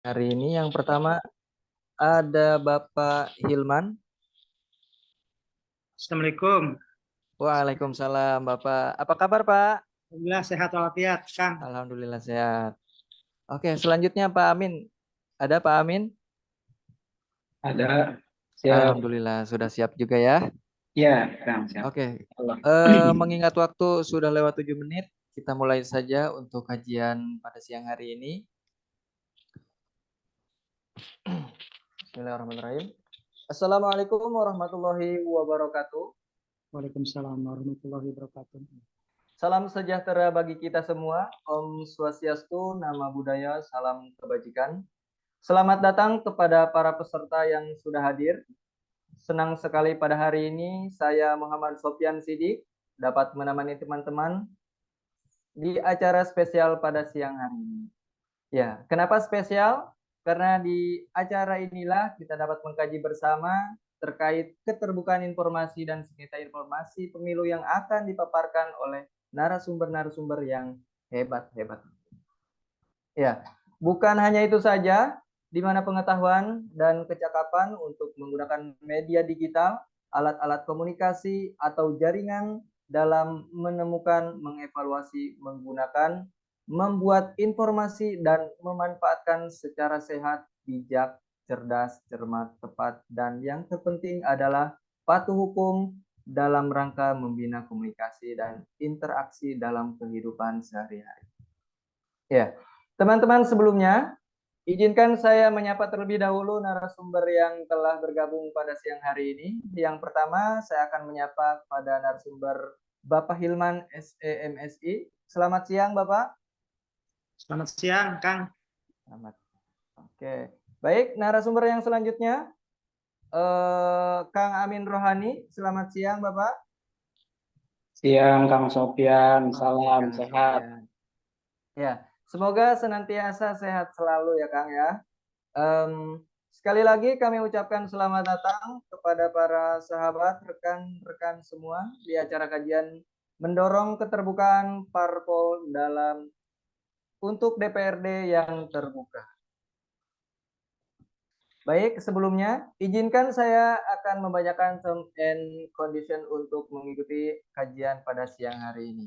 Hari ini yang pertama ada Bapak Hilman. Assalamualaikum. Waalaikumsalam Bapak. Apa kabar Pak? Alhamdulillah sehat walafiat, Kang. Alhamdulillah sehat. Oke, selanjutnya Pak Amin. Ada Pak Amin? Ada, siap. Alhamdulillah sudah siap juga ya. Ya, Kang, siap. Oke. Allah. Mengingat waktu sudah lewat 7 menit, kita mulai saja untuk kajian pada siang hari ini. Bismillahirrahmanirrahim. Assalamualaikum warahmatullahi wabarakatuh. Waalaikumsalam warahmatullahi wabarakatuh. Salam sejahtera bagi kita semua. Om Swastiastu, Nama Budaya, Salam Kebajikan. Selamat datang kepada para peserta yang sudah hadir. Senang sekali pada hari ini saya Muhammad Sofyan Sidik dapat menemani teman-teman di acara spesial pada siang hari ini. Ya, kenapa spesial? Karena di acara inilah kita dapat mengkaji bersama terkait keterbukaan informasi dan sengketa informasi pemilu yang akan dipaparkan oleh narasumber-narasumber yang hebat-hebat. Ya, bukan hanya itu saja, di mana pengetahuan dan kecakapan untuk menggunakan media digital, alat-alat komunikasi, atau jaringan dalam menemukan, mengevaluasi, menggunakan, membuat informasi, dan memanfaatkan secara sehat, bijak, cerdas, cermat, tepat, dan yang terpenting adalah patuh hukum dalam rangka membina komunikasi dan interaksi dalam kehidupan sehari-hari. Ya, teman-teman sebelumnya, izinkan saya menyapa terlebih dahulu narasumber yang telah bergabung pada siang hari ini. Yang pertama, saya akan menyapa kepada narasumber Bapak Hilman SEMSI. Selamat siang, Bapak. Selamat siang, Kang. Selamat. Oke. Baik, narasumber yang selanjutnya, Kang Amin Rohani. Selamat siang, Bapak. Siang, Kang Sofyan. Salam Kang sehat. Sofyan. Ya, semoga senantiasa sehat selalu ya, Kang ya. Sekali lagi kami ucapkan selamat datang kepada para sahabat, rekan-rekan semua di acara kajian mendorong keterbukaan parpol dalam untuk DPRD yang terbuka. Baik, sebelumnya izinkan saya akan membacakan term and condition untuk mengikuti kajian pada siang hari ini.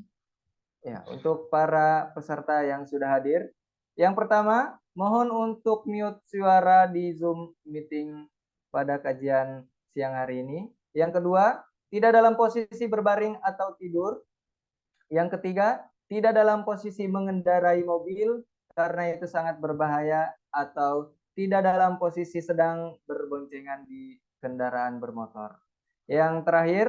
Ya, untuk para peserta yang sudah hadir. Yang pertama, mohon untuk mute suara di Zoom meeting pada kajian siang hari ini. Yang kedua, tidak dalam posisi berbaring atau tidur. Yang ketiga, tidak dalam posisi mengendarai mobil karena itu sangat berbahaya atau tidak dalam posisi sedang berboncengan di kendaraan bermotor. Yang terakhir,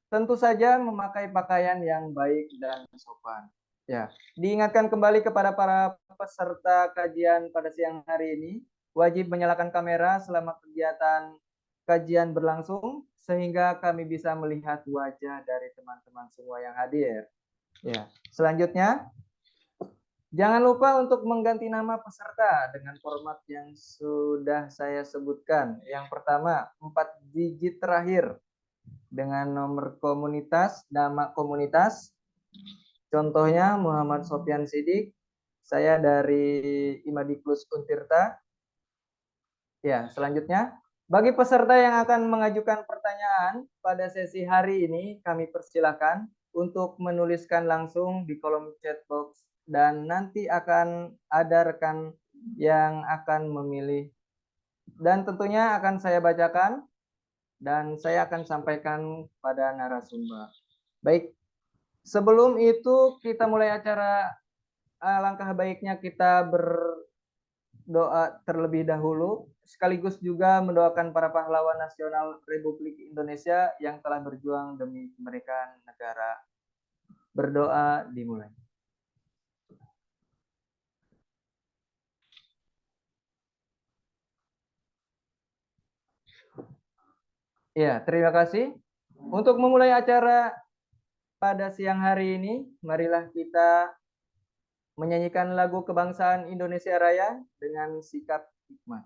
tentu saja memakai pakaian yang baik dan sopan. Ya, diingatkan kembali kepada para peserta kajian pada siang hari ini, wajib menyalakan kamera selama kegiatan kajian berlangsung sehingga kami bisa melihat wajah dari teman-teman semua yang hadir. Ya, selanjutnya jangan lupa untuk mengganti nama peserta dengan format yang sudah saya sebutkan. Yang pertama, 4 digit terakhir dengan nomor komunitas, nama komunitas. Contohnya Muhammad Sofyan Sidik, saya dari Imadiklus Untirta. Ya, selanjutnya, bagi peserta yang akan mengajukan pertanyaan pada sesi hari ini, kami persilakan untuk menuliskan langsung di kolom chat box dan nanti akan ada rekan yang akan memilih dan tentunya akan saya bacakan dan saya akan sampaikan pada narasumber. Baik, sebelum itu kita mulai acara, langkah baiknya kita berdoa terlebih dahulu, sekaligus juga mendoakan para pahlawan nasional Republik Indonesia yang telah berjuang demi kemerdekaan negara. Berdoa dimulai. Ya, terima kasih. Untuk memulai acara pada siang hari ini, marilah kita menyanyikan lagu kebangsaan Indonesia Raya dengan sikap hikmat.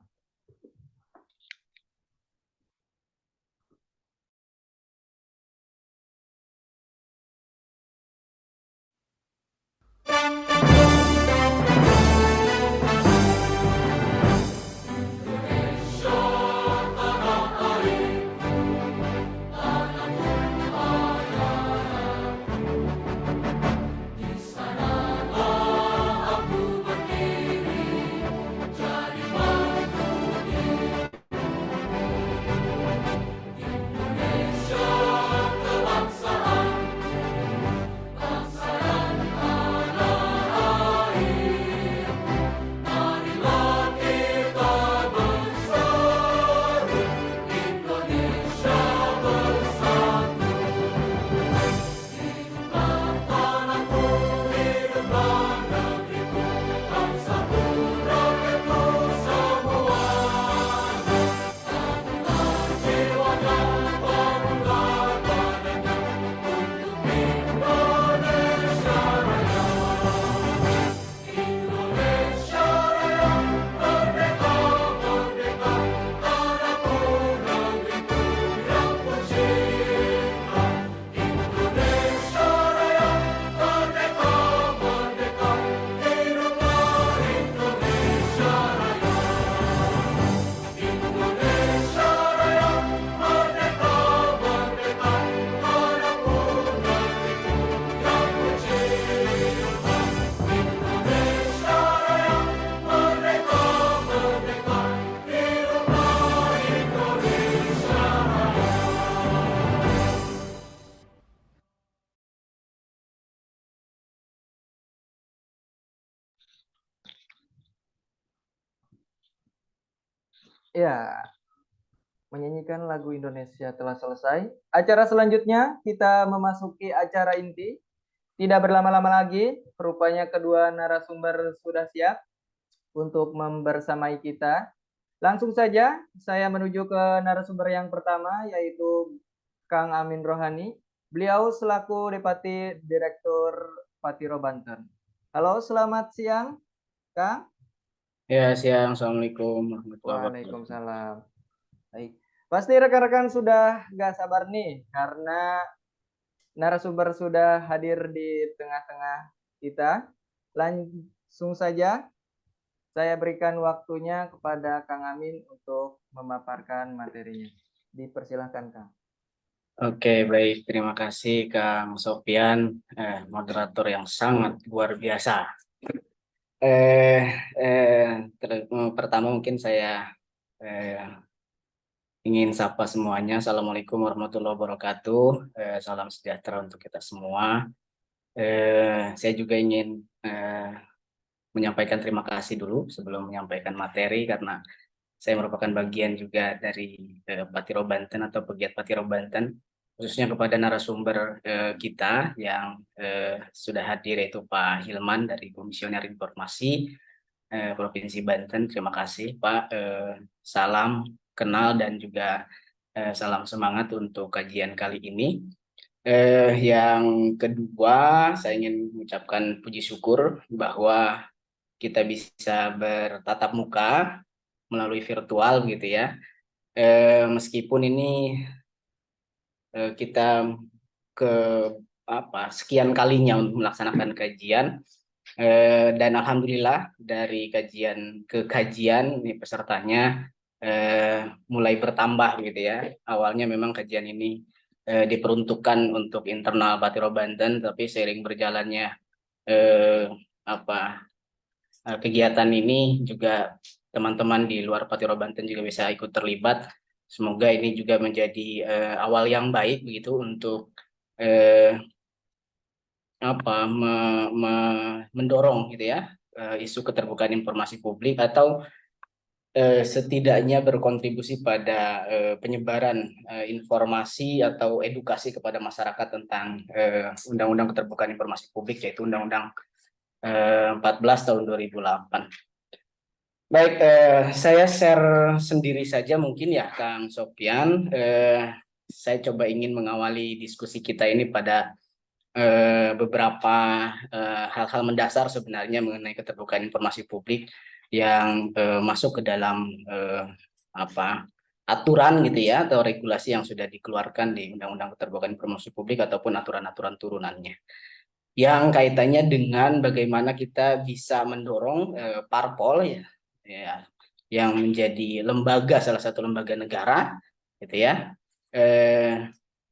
Ya, menyanyikan lagu Indonesia telah selesai. Acara selanjutnya kita memasuki acara inti. Tidak berlama-lama lagi, rupanya kedua narasumber sudah siap untuk membersamai kita. Langsung saja saya menuju ke narasumber yang pertama, yaitu Kang Amin Rohani. Beliau selaku Deputi Direktur Patiro Banten. Halo, selamat siang, Kang. Ya, siang. Assalamualaikum warahmatullahi wabarakatuh. Waalaikumsalam. Baik. Pasti rekan-rekan sudah gak sabar nih, karena narasumber sudah hadir di tengah-tengah kita. Langsung saja saya berikan waktunya kepada Kang Amin untuk memaparkan materinya. Dipersilahkan, Kang. Oke, baik. Terima kasih Kang Sofian, moderator yang sangat luar biasa. Pertama mungkin saya ingin sapa semuanya. Assalamualaikum warahmatullahi wabarakatuh. Salam sejahtera untuk kita semua. Saya juga ingin menyampaikan terima kasih dulu sebelum menyampaikan materi, karena saya merupakan bagian juga dari Patiro Banten atau pegiat Patiro Banten, khususnya kepada narasumber kita yang sudah hadir, yaitu Pak Hilman dari Komisioner Informasi Provinsi Banten. Terima kasih Pak. Salam kenal dan juga salam semangat untuk kajian kali ini. Yang kedua, saya ingin mengucapkan puji syukur bahwa kita bisa bertatap muka melalui virtual gitu ya. Meskipun ini kita ke sekian kalinya untuk melaksanakan kajian, dan alhamdulillah dari kajian ke kajian ini pesertanya mulai bertambah gitu ya. Awalnya memang kajian ini diperuntukkan untuk internal Patiro Banten, tapi seiring berjalannya kegiatan ini juga teman-teman di luar Patiro Banten juga bisa ikut terlibat. Semoga ini juga menjadi awal yang baik begitu untuk mendorong gitu ya isu keterbukaan informasi publik, atau setidaknya berkontribusi pada penyebaran informasi atau edukasi kepada masyarakat tentang Undang-Undang Keterbukaan Informasi Publik, yaitu Undang-Undang 14 tahun 2008. Baik, saya share sendiri saja mungkin ya Kang Sofian. Saya coba ingin mengawali diskusi kita ini pada beberapa hal-hal mendasar sebenarnya mengenai keterbukaan informasi publik yang masuk ke dalam aturan gitu ya, atau regulasi yang sudah dikeluarkan di Undang-Undang Keterbukaan Informasi Publik ataupun aturan-aturan turunannya, yang kaitannya dengan bagaimana kita bisa mendorong parpol ya, yang menjadi salah satu lembaga negara gitu ya,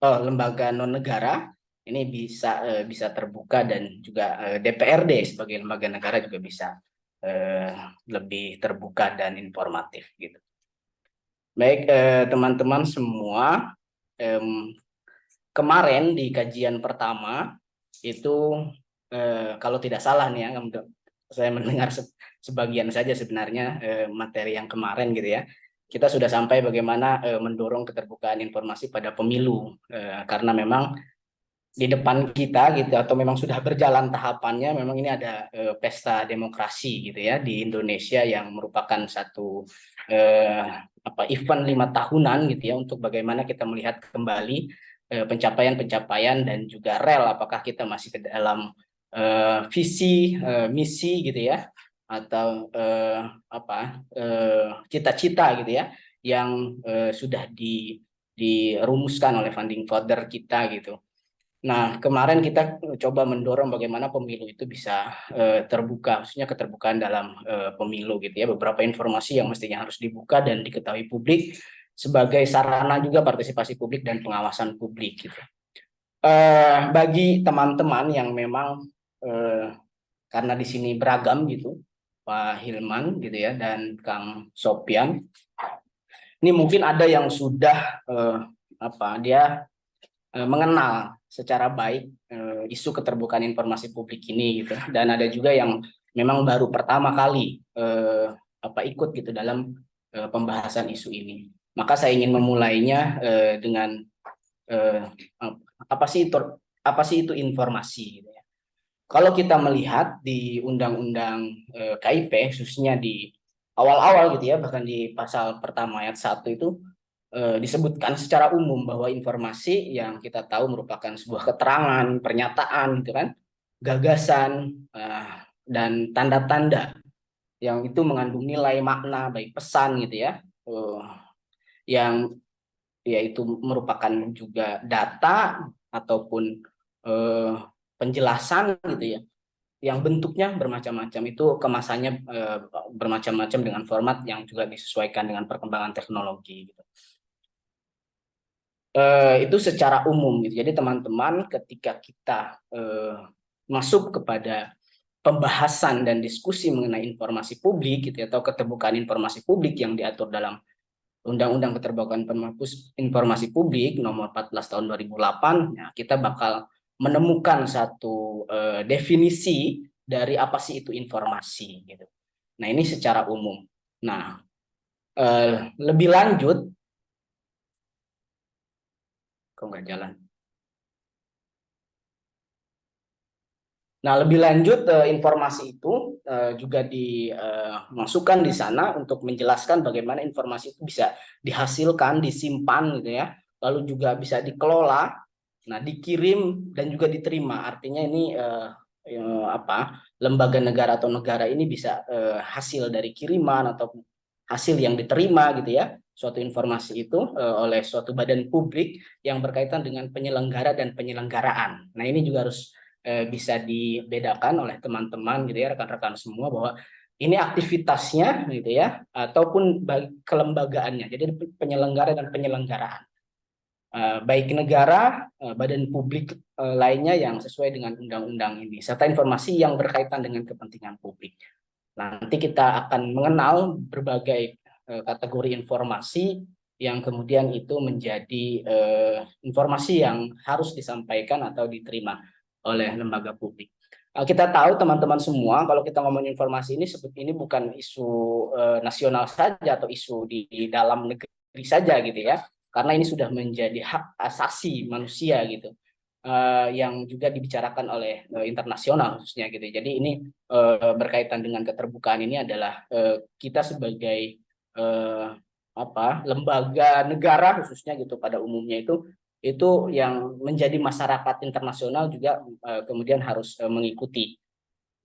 lembaga non negara ini bisa terbuka, dan juga DPRD sebagai lembaga negara juga bisa lebih terbuka dan informatif gitu. Baik, teman-teman semua, kemarin di kajian pertama itu kalau tidak salah nih ya, saya mendengar sebagian saja sebenarnya materi yang kemarin gitu ya, kita sudah sampai bagaimana mendorong keterbukaan informasi pada pemilu, karena memang di depan kita gitu, atau memang sudah berjalan tahapannya, memang ini ada pesta demokrasi gitu ya di Indonesia, yang merupakan satu event 5 tahunan gitu ya, untuk bagaimana kita melihat kembali pencapaian-pencapaian dan juga rel, apakah kita masih ke dalam visi misi gitu ya, atau cita-cita gitu ya, yang sudah dirumuskan oleh founding father kita gitu. Nah, kemarin kita coba mendorong bagaimana pemilu itu bisa terbuka, khususnya keterbukaan dalam pemilu gitu ya. Beberapa informasi yang mestinya harus dibuka dan diketahui publik sebagai sarana juga partisipasi publik dan pengawasan publik gitu. Bagi teman-teman yang memang karena di sini beragam gitu, Pak Hilman gitu ya, dan Kang Sofian, ini mungkin ada yang sudah dia mengenal secara baik isu keterbukaan informasi publik ini gitu, dan ada juga yang memang baru pertama kali ikut gitu dalam pembahasan isu ini. Maka saya ingin memulainya dengan apa sih itu informasi gitu ya. Kalau kita melihat di Undang-Undang KIP khususnya di awal-awal gitu ya, bahkan di pasal pertama ayat 1 itu disebutkan secara umum bahwa informasi yang kita tahu merupakan sebuah keterangan, pernyataan gitu kan, gagasan dan tanda-tanda yang itu mengandung nilai makna baik pesan gitu ya, yang yaitu merupakan juga data ataupun penjelasan gitu ya, yang bentuknya bermacam-macam, itu kemasannya bermacam-macam dengan format yang juga disesuaikan dengan perkembangan teknologi gitu. Itu secara umum gitu. Jadi teman-teman ketika kita masuk kepada pembahasan dan diskusi mengenai informasi publik gitu ya, atau keterbukaan informasi publik yang diatur dalam Undang-Undang Keterbukaan Informasi Publik nomor 14 tahun 2008, nah, kita bakal menemukan satu definisi dari apa sih itu informasi gitu. Nah, ini secara umum. Nah, lebih lanjut, kok nggak jalan? Nah, lebih lanjut informasi itu juga dimasukkan di sana untuk menjelaskan bagaimana informasi itu bisa dihasilkan, disimpan gitu ya, lalu juga bisa dikelola, nah dikirim dan juga diterima. Artinya ini lembaga negara atau negara ini bisa hasil dari kiriman atau hasil yang diterima gitu ya, suatu informasi itu oleh suatu badan publik yang berkaitan dengan penyelenggara dan penyelenggaraan. Nah, ini juga harus bisa dibedakan oleh teman-teman gitu ya, rekan-rekan semua, bahwa ini aktivitasnya gitu ya, ataupun kelembagaannya. Jadi penyelenggara dan penyelenggaraan, baik negara, badan publik lainnya yang sesuai dengan undang-undang ini, serta informasi yang berkaitan dengan kepentingan publik. Nanti kita akan mengenal berbagai kategori informasi yang kemudian itu menjadi informasi yang harus disampaikan atau diterima oleh lembaga publik. Kita tahu teman-teman semua, kalau kita ngomongin informasi ini, ini bukan isu nasional saja atau isu di dalam negeri saja gitu ya, karena ini sudah menjadi hak asasi manusia gitu, yang juga dibicarakan oleh internasional khususnya gitu. Jadi ini berkaitan dengan keterbukaan ini adalah kita sebagai lembaga negara khususnya gitu pada umumnya itu yang menjadi masyarakat internasional juga kemudian harus mengikuti.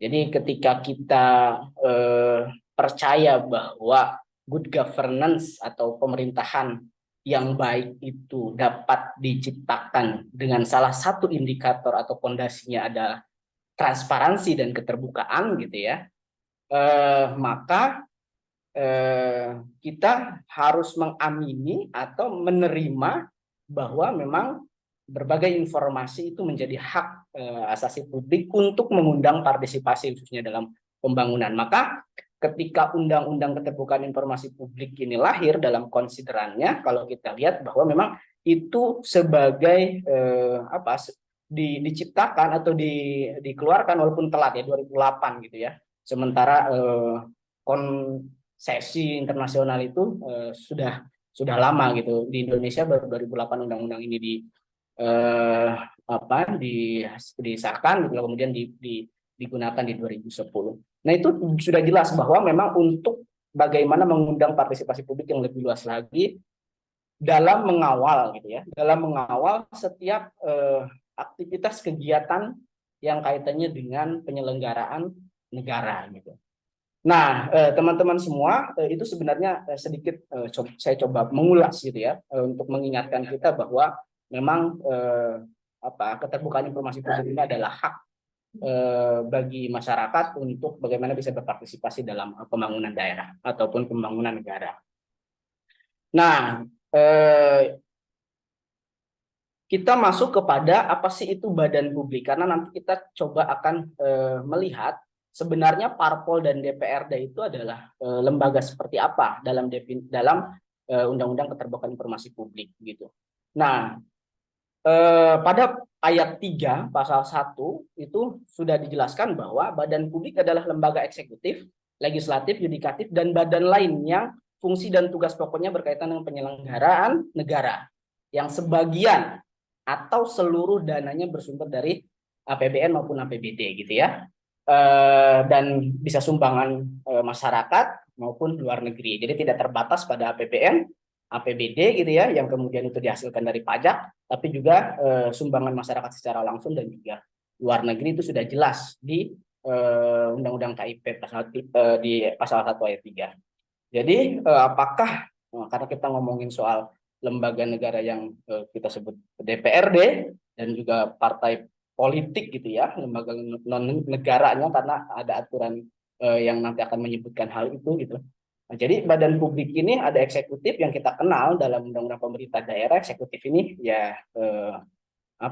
Jadi ketika kita percaya bahwa good governance atau pemerintahan yang baik itu dapat diciptakan dengan salah satu indikator atau fondasinya adalah transparansi dan keterbukaan gitu ya, maka kita harus mengamini atau menerima bahwa memang berbagai informasi itu menjadi hak asasi publik untuk mengundang partisipasi khususnya dalam pembangunan. Maka ketika Undang-Undang Keterbukaan Informasi Publik ini lahir, dalam konsiderannya kalau kita lihat bahwa memang itu sebagai diciptakan atau dikeluarkan walaupun telat ya, 2008 gitu ya. Sementara konsesi internasional itu sudah lama gitu. Di Indonesia baru 2008 undang-undang ini disahkan gitu, kemudian digunakan di 2010. Nah, itu sudah jelas bahwa memang untuk bagaimana mengundang partisipasi publik yang lebih luas lagi dalam mengawal gitu ya, dalam mengawal setiap aktivitas kegiatan yang kaitannya dengan penyelenggaraan negara gitu. Nah, teman-teman semua, itu sebenarnya sedikit saya coba mengulas gitu ya, untuk mengingatkan kita bahwa memang keterbukaan informasi publik ini adalah hak bagi masyarakat untuk bagaimana bisa berpartisipasi dalam pembangunan daerah ataupun pembangunan negara. Nah, kita masuk kepada apa sih itu badan publik, karena nanti kita coba akan melihat sebenarnya parpol dan DPRD itu adalah lembaga seperti apa dalam Undang-Undang Keterbukaan Informasi Publik gitu. Nah, pada ayat 3 pasal 1 itu sudah dijelaskan bahwa badan publik adalah lembaga eksekutif, legislatif, yudikatif, dan badan lain yang fungsi dan tugas pokoknya berkaitan dengan penyelenggaraan negara yang sebagian atau seluruh dananya bersumber dari APBN maupun APBD gitu ya. Dan bisa sumbangan masyarakat maupun luar negeri. Jadi tidak terbatas pada APBN, APBD gitu ya, yang kemudian itu dihasilkan dari pajak, tapi juga sumbangan masyarakat secara langsung dan juga luar negeri itu sudah jelas di Undang-Undang KIP di pasal 1 ayat 3. Jadi apakah karena kita ngomongin soal lembaga negara yang kita sebut DPRD dan juga partai politik gitu ya, lembaga non negaranya karena ada aturan yang nanti akan menyebutkan hal itu gitu. Nah, jadi badan publik ini ada eksekutif yang kita kenal dalam undang-undang pemerintah daerah. Eksekutif ini ya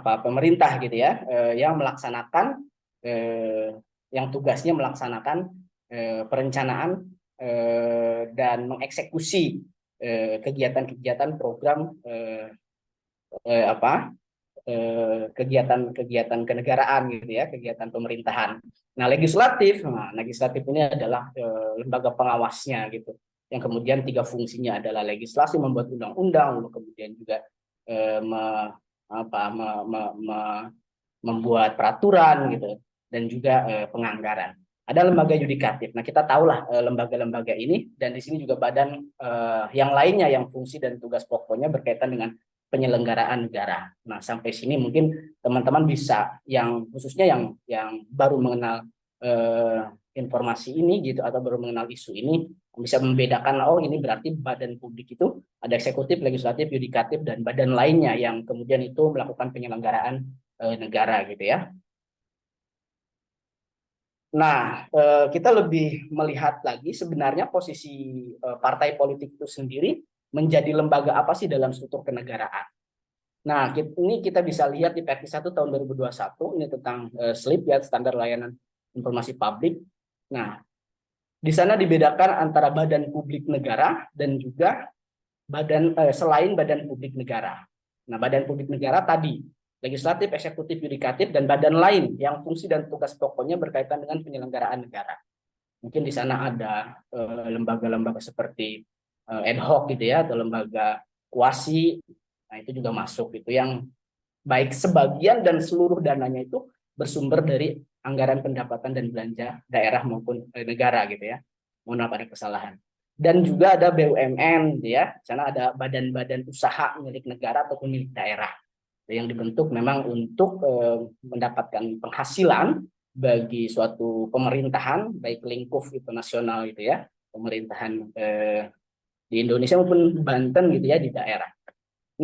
pemerintah gitu ya, yang melaksanakan yang tugasnya melaksanakan perencanaan dan mengeksekusi kegiatan-kegiatan program kegiatan-kegiatan kenegaraan gitu ya, kegiatan pemerintahan. Nah, legislatif ini adalah lembaga pengawasnya gitu, yang kemudian 3 fungsinya adalah legislasi, membuat undang-undang, kemudian juga membuat peraturan gitu, dan juga penganggaran. Ada lembaga yudikatif. Nah, kita tahulah lembaga-lembaga ini, dan di sini juga badan yang lainnya yang fungsi dan tugas pokoknya berkaitan dengan penyelenggaraan negara. Nah, sampai sini mungkin teman-teman bisa yang khususnya yang baru mengenal informasi ini gitu, atau baru mengenal isu ini, bisa membedakan, oh ini berarti badan publik itu ada eksekutif, legislatif, yudikatif, dan badan lainnya yang kemudian itu melakukan penyelenggaraan negara gitu ya. Nah, kita lebih melihat lagi sebenarnya posisi partai politik itu sendiri menjadi lembaga apa sih dalam struktur kenegaraan. Nah, ini kita bisa lihat di Perpres 1 tahun 2021, ini tentang SLIP ya, Standar Layanan Informasi Publik. Nah, di sana dibedakan antara badan publik negara dan juga selain badan publik negara. Nah, badan publik negara tadi legislatif, eksekutif, yudikatif, dan badan lain yang fungsi dan tugas pokoknya berkaitan dengan penyelenggaraan negara. Mungkin di sana ada lembaga-lembaga seperti ad hoc gitu ya, atau lembaga kuasi. Nah, itu juga masuk, itu yang baik sebagian dan seluruh dananya itu bersumber dari anggaran pendapatan dan belanja daerah maupun negara gitu ya. Mohon maaf ada kesalahan. Dan juga ada BUMN gitu ya. Di sana ada badan-badan usaha milik negara ataupun milik daerah yang dibentuk memang untuk mendapatkan penghasilan bagi suatu pemerintahan, baik lingkup itu nasional gitu ya, pemerintahan di Indonesia maupun Banten gitu ya, di daerah.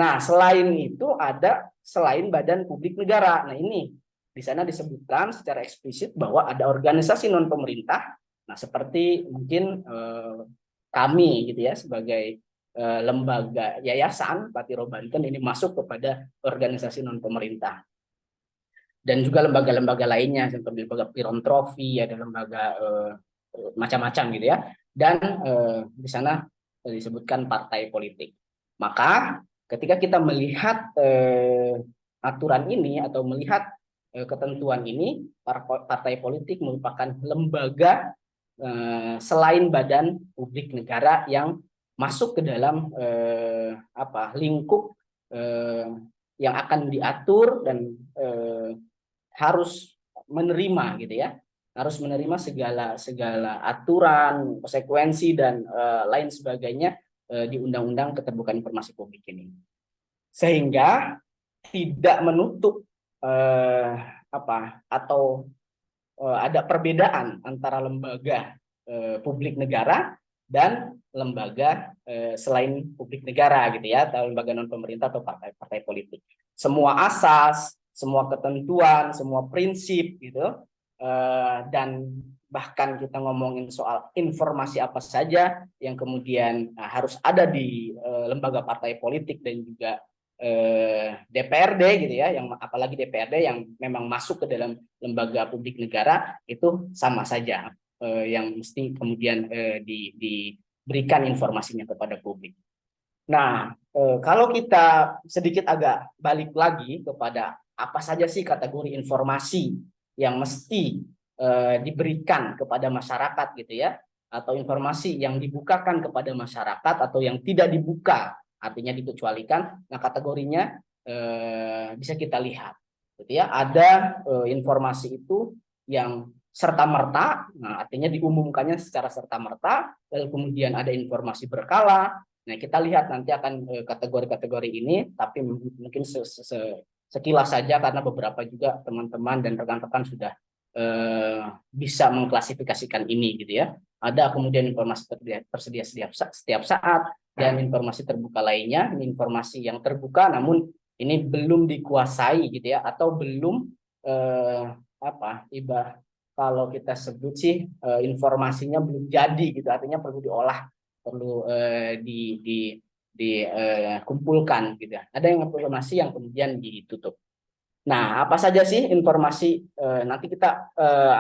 Nah, selain itu ada selain badan publik negara. Nah, ini di sana disebutkan secara eksplisit bahwa ada organisasi non pemerintah. Nah, seperti mungkin kami gitu ya, sebagai lembaga yayasan Patiro Banten ini masuk kepada organisasi non pemerintah, dan juga lembaga-lembaga lainnya seperti lembaga filantropi, ada lembaga macam-macam gitu ya, dan di sana disebutkan partai politik. Maka ketika kita melihat aturan ini atau melihat ketentuan ini, partai politik merupakan lembaga selain badan publik negara yang masuk ke dalam lingkup yang akan diatur dan harus menerima gitu ya, harus menerima segala aturan, konsekuensi dan lain sebagainya di Undang-Undang Keterbukaan Informasi Publik ini, sehingga tidak menutup ada perbedaan antara lembaga publik negara dan lembaga selain publik negara gitu ya, atau lembaga non pemerintah atau partai politik. Semua asas, semua ketentuan, semua prinsip gitu, dan bahkan kita ngomongin soal informasi apa saja yang kemudian harus ada di lembaga partai politik dan juga DPRD gitu ya, yang apalagi DPRD yang memang masuk ke dalam lembaga publik negara, itu sama saja yang mesti kemudian diberikan informasinya kepada publik. Nah, kalau kita sedikit agak balik lagi kepada apa saja sih kategori informasi yang mesti diberikan kepada masyarakat gitu ya, atau informasi yang dibukakan kepada masyarakat atau yang tidak dibuka, artinya dikecualikan. Nah, kategorinya bisa kita lihat, gitu ya. Ada informasi itu yang serta merta, nah artinya diumumkannya secara serta merta, lalu kemudian ada informasi berkala. Nah, kita lihat nanti akan kategori-kategori ini, tapi mungkin sekilas saja karena beberapa juga teman-teman dan rekan-rekan sudah bisa mengklasifikasikan ini, gitu ya. Ada kemudian informasi tersedia setiap saat, dan informasi terbuka lainnya, ini informasi yang terbuka namun ini belum dikuasai, gitu ya, atau belum kalau kita sebut sih informasinya belum jadi, gitu, artinya perlu diolah, perlu dikumpulkan, gitu ya. Ada yang informasi yang kemudian ditutup. Nah, apa saja sih informasi? Nanti kita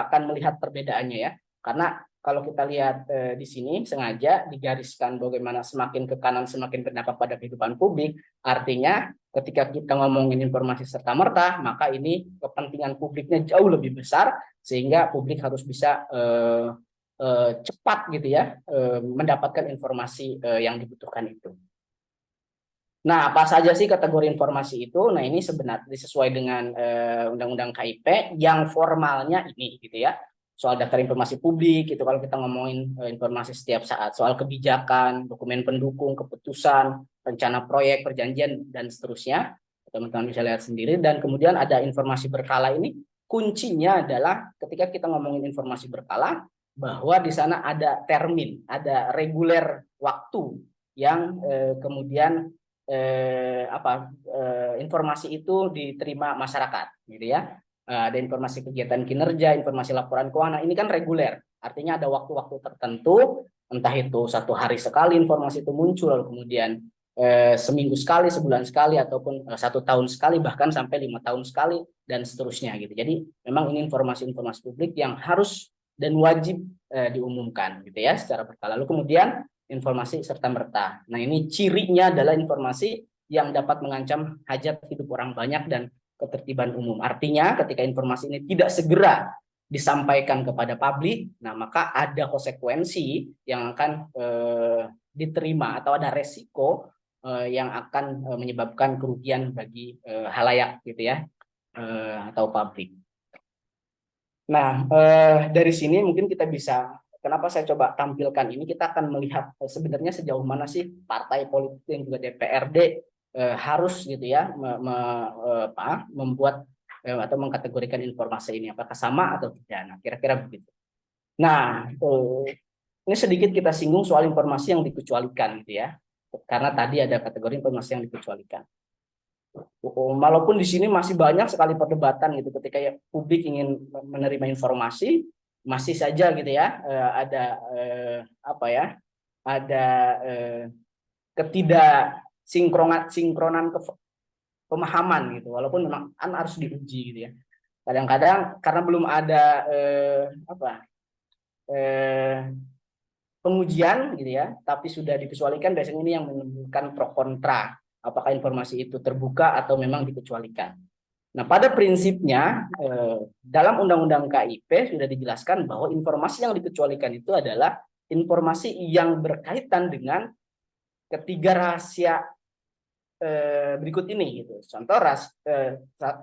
akan melihat perbedaannya ya. Karena kalau kita lihat di sini sengaja digariskan bagaimana semakin ke kanan semakin berdampak pada kehidupan publik. Artinya ketika kita ngomongin informasi serta-merta, maka ini kepentingan publiknya jauh lebih besar sehingga publik harus bisa cepat, gitu ya, mendapatkan informasi yang dibutuhkan itu. Nah, apa saja sih kategori informasi itu? Nah, ini sebenarnya sesuai dengan Undang-Undang KIP yang formalnya ini, gitu ya. Soal daftar informasi publik, itu kalau kita ngomongin informasi setiap saat, soal kebijakan, dokumen pendukung, keputusan, rencana proyek, perjanjian, dan seterusnya. Teman-teman bisa lihat sendiri. Dan kemudian ada informasi berkala ini, kuncinya adalah ketika kita ngomongin informasi berkala, bahwa di sana ada termin, ada reguler waktu yang kemudian informasi itu diterima masyarakat, gitu ya. Ada informasi kegiatan kinerja, informasi laporan keuangan. Ini kan reguler, artinya ada waktu-waktu tertentu, entah itu 1 hari sekali informasi itu muncul, lalu kemudian seminggu sekali, sebulan sekali, ataupun 1 tahun sekali, bahkan sampai 5 tahun sekali, dan seterusnya, gitu. Jadi memang ini informasi-informasi publik yang harus dan wajib diumumkan, gitu ya, secara berkala. Lalu kemudian informasi serta merta. Nah, ini cirinya adalah informasi yang dapat mengancam hajat hidup orang banyak dan ketertiban umum. Artinya ketika informasi ini tidak segera disampaikan kepada publik, nah maka ada konsekuensi yang akan diterima atau ada resiko yang akan menyebabkan kerugian bagi halayak, gitu ya, atau publik. Nah, dari sini mungkin kita bisa, kenapa saya coba tampilkan ini, kita akan melihat sebenarnya sejauh mana sih partai politik dan juga DPRD harus, gitu ya, membuat atau mengkategorikan informasi ini, apakah sama atau tidak. Nah, kira-kira begitu. Nah, ini sedikit kita singgung soal informasi yang dikecualikan, gitu ya, karena tadi ada kategori informasi yang dikecualikan. Walaupun di sini masih banyak sekali perdebatan, gitu, ketika ya publik ingin menerima informasi, masih saja, gitu ya, ada ketidaksinkronan pemahaman, gitu, walaupun memang harus diuji, gitu ya. Kadang-kadang karena belum ada pengujian, gitu ya, tapi sudah dikecualikan, biasanya ini yang menimbulkan pro kontra, apakah informasi itu terbuka atau memang dikecualikan. Nah, pada prinsipnya dalam Undang-Undang KIP sudah dijelaskan bahwa informasi yang dikecualikan itu adalah informasi yang berkaitan dengan ketiga rahasia berikut ini, gitu. Contoh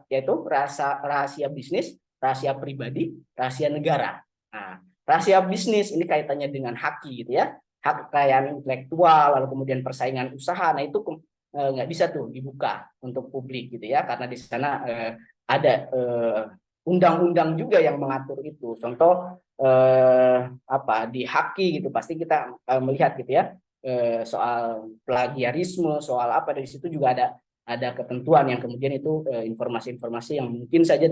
yaitu rahasia bisnis, rahasia pribadi, rahasia negara. Nah, rahasia bisnis ini kaitannya dengan haki, gitu ya, hak kekayaan intelektual, lalu kemudian persaingan usaha. Nah, itu nggak bisa tuh dibuka untuk publik, gitu ya, karena di sana ada undang-undang juga yang mengatur itu. Contoh di haki, gitu, pasti kita melihat, gitu ya, soal plagiarisme, soal apa, dari situ juga ada ketentuan yang kemudian itu informasi-informasi yang mungkin saja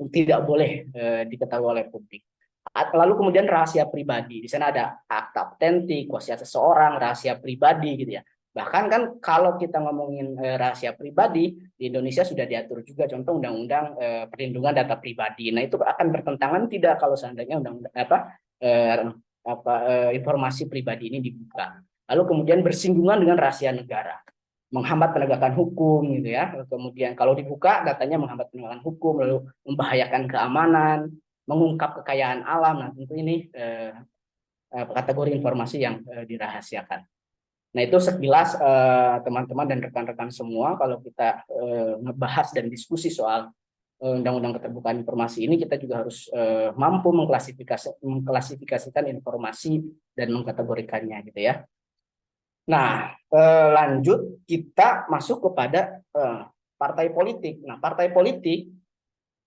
tidak boleh diketahui oleh publik. Lalu kemudian rahasia pribadi, di sana ada akta autentik, wasiat seseorang, rahasia pribadi, gitu ya. Bahkan kan kalau kita ngomongin rahasia pribadi di Indonesia sudah diatur juga, contoh Undang-Undang Perlindungan Data Pribadi. Nah, itu akan bertentangan tidak kalau seandainya informasi pribadi ini dibuka. Lalu kemudian bersinggungan dengan rahasia negara, menghambat penegakan hukum, gitu ya. Kemudian kalau dibuka datanya menghambat penegakan hukum, lalu membahayakan keamanan, mengungkap kekayaan alam. Nah, tentu ini kategori informasi yang dirahasiakan. Nah, itu sekilas teman-teman dan rekan-rekan semua kalau kita ngebahas dan diskusi soal Undang-Undang Keterbukaan Informasi ini, kita juga harus mampu mengklasifikasikan informasi dan mengkategorikannya gitu ya. Nah, lanjut kita masuk kepada partai politik. Nah, partai politik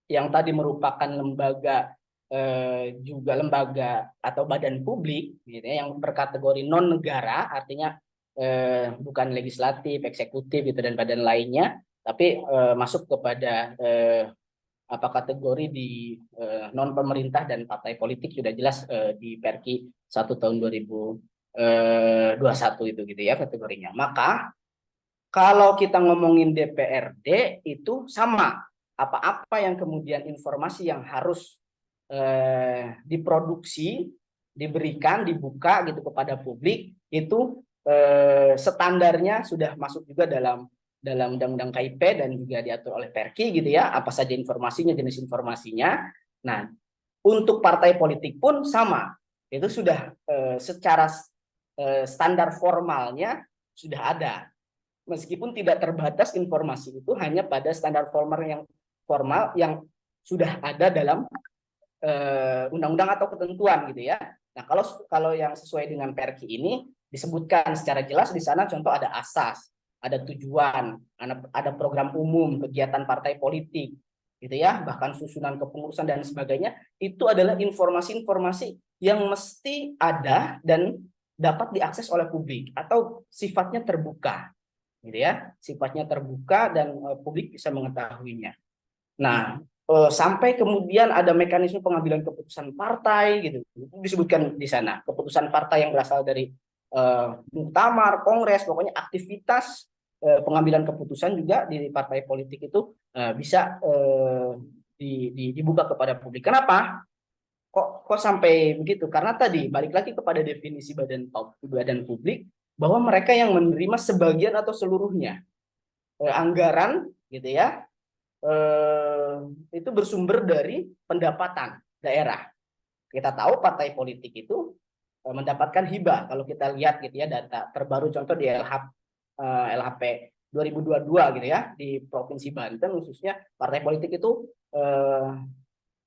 yang tadi merupakan lembaga juga lembaga atau badan publik gitu ya, yang berkategori non negara, artinya bukan legislatif, eksekutif gitu dan badan lainnya, tapi masuk kepada kategori di non pemerintah dan partai politik sudah jelas di Perki 1 tahun 2021 itu gitu ya kategorinya. Maka kalau kita ngomongin DPRD itu sama, apa-apa yang kemudian informasi yang harus diproduksi, diberikan, dibuka gitu kepada publik itu standarnya sudah masuk juga dalam Undang-Undang KIP dan juga diatur oleh Perki gitu ya, apa saja informasinya, jenis informasinya. Nah, untuk partai politik pun sama, itu sudah secara standar formalnya sudah ada, meskipun tidak terbatas informasi itu hanya pada standar formal yang sudah ada dalam undang-undang atau ketentuan gitu ya. Nah, kalau yang sesuai dengan Perki ini disebutkan secara jelas di sana, contoh ada asas, ada tujuan, ada program umum, kegiatan partai politik gitu ya, bahkan susunan kepengurusan dan sebagainya. Itu adalah informasi-informasi yang mesti ada dan dapat diakses oleh publik atau sifatnya terbuka gitu ya, sifatnya terbuka dan publik bisa mengetahuinya. Nah, sampai kemudian ada mekanisme pengambilan keputusan partai gitu, itu disebutkan di sana, keputusan partai yang berasal dari muktamar, kongres, pokoknya aktivitas pengambilan keputusan juga di partai politik itu bisa dibuka kepada publik. Kenapa? Kok sampai begitu? Karena tadi balik lagi kepada definisi badan publik, bahwa mereka yang menerima sebagian atau seluruhnya anggaran gitu ya, itu bersumber dari pendapatan daerah. Kita tahu partai politik itu mendapatkan hibah. Kalau kita lihat gitu ya, data terbaru contoh di LHP 2022 gitu ya, di Provinsi Banten khususnya partai politik itu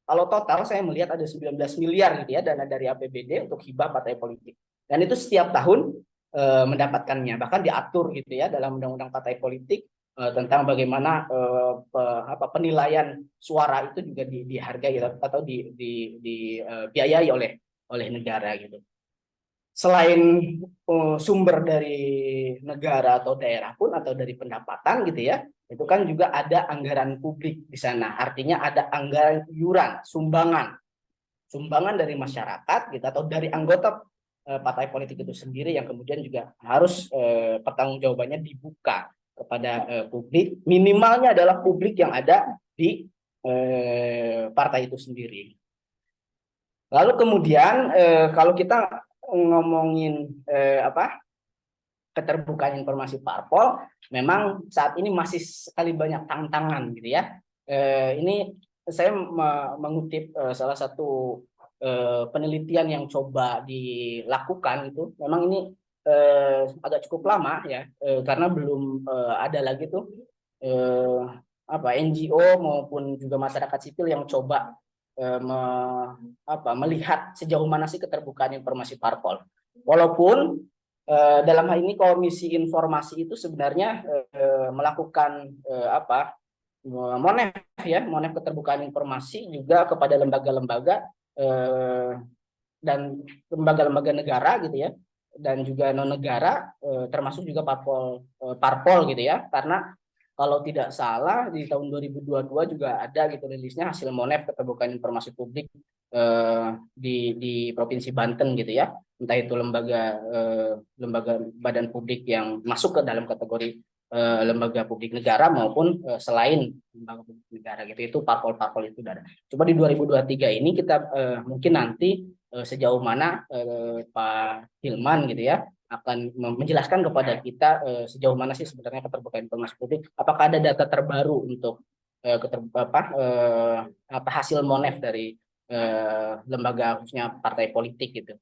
kalau total saya melihat ada 19 miliar gitu ya dana dari APBD untuk hibah partai politik. Dan itu setiap tahun mendapatkannya, bahkan diatur gitu ya dalam Undang-Undang Partai Politik tentang bagaimana penilaian suara itu juga dihargai atau dibiayai oleh negara gitu. Selain sumber dari negara atau daerah pun atau dari pendapatan gitu ya, itu kan juga ada anggaran publik di sana. Artinya ada anggaran iuran, sumbangan dari masyarakat gitu atau dari anggota partai politik itu sendiri yang kemudian juga harus pertanggungjawabannya dibuka kepada publik. Minimalnya adalah publik yang ada di partai itu sendiri. Lalu kemudian kalau kita ngomongin keterbukaan informasi parpol, memang saat ini masih sekali banyak tantangan gitu ya. Ini saya mengutip salah satu penelitian yang coba dilakukan itu, memang ini agak cukup lama ya, karena belum ada lagi tuh NGO maupun juga masyarakat sipil yang coba melihat sejauh mana sih keterbukaan informasi parpol. Walaupun dalam hal ini Komisi Informasi itu sebenarnya melakukan monef keterbukaan informasi juga kepada lembaga-lembaga dan lembaga-lembaga negara gitu ya, dan juga non negara, termasuk juga parpol gitu ya, karena kalau tidak salah di tahun 2022 juga ada gitu rilisnya hasil monef keterbukaan informasi publik di Provinsi Banten gitu ya, entah itu lembaga badan publik yang masuk ke dalam kategori lembaga publik negara maupun selain lembaga publik negara gitu, itu parpol itu ada. Coba di 2023 ini kita mungkin nanti sejauh mana Pak Hilman gitu ya akan menjelaskan kepada kita sejauh mana sih sebenarnya keterbukaan informasi publik, apakah ada data terbaru untuk hasil monef dari lembaga khususnya partai politik gitu.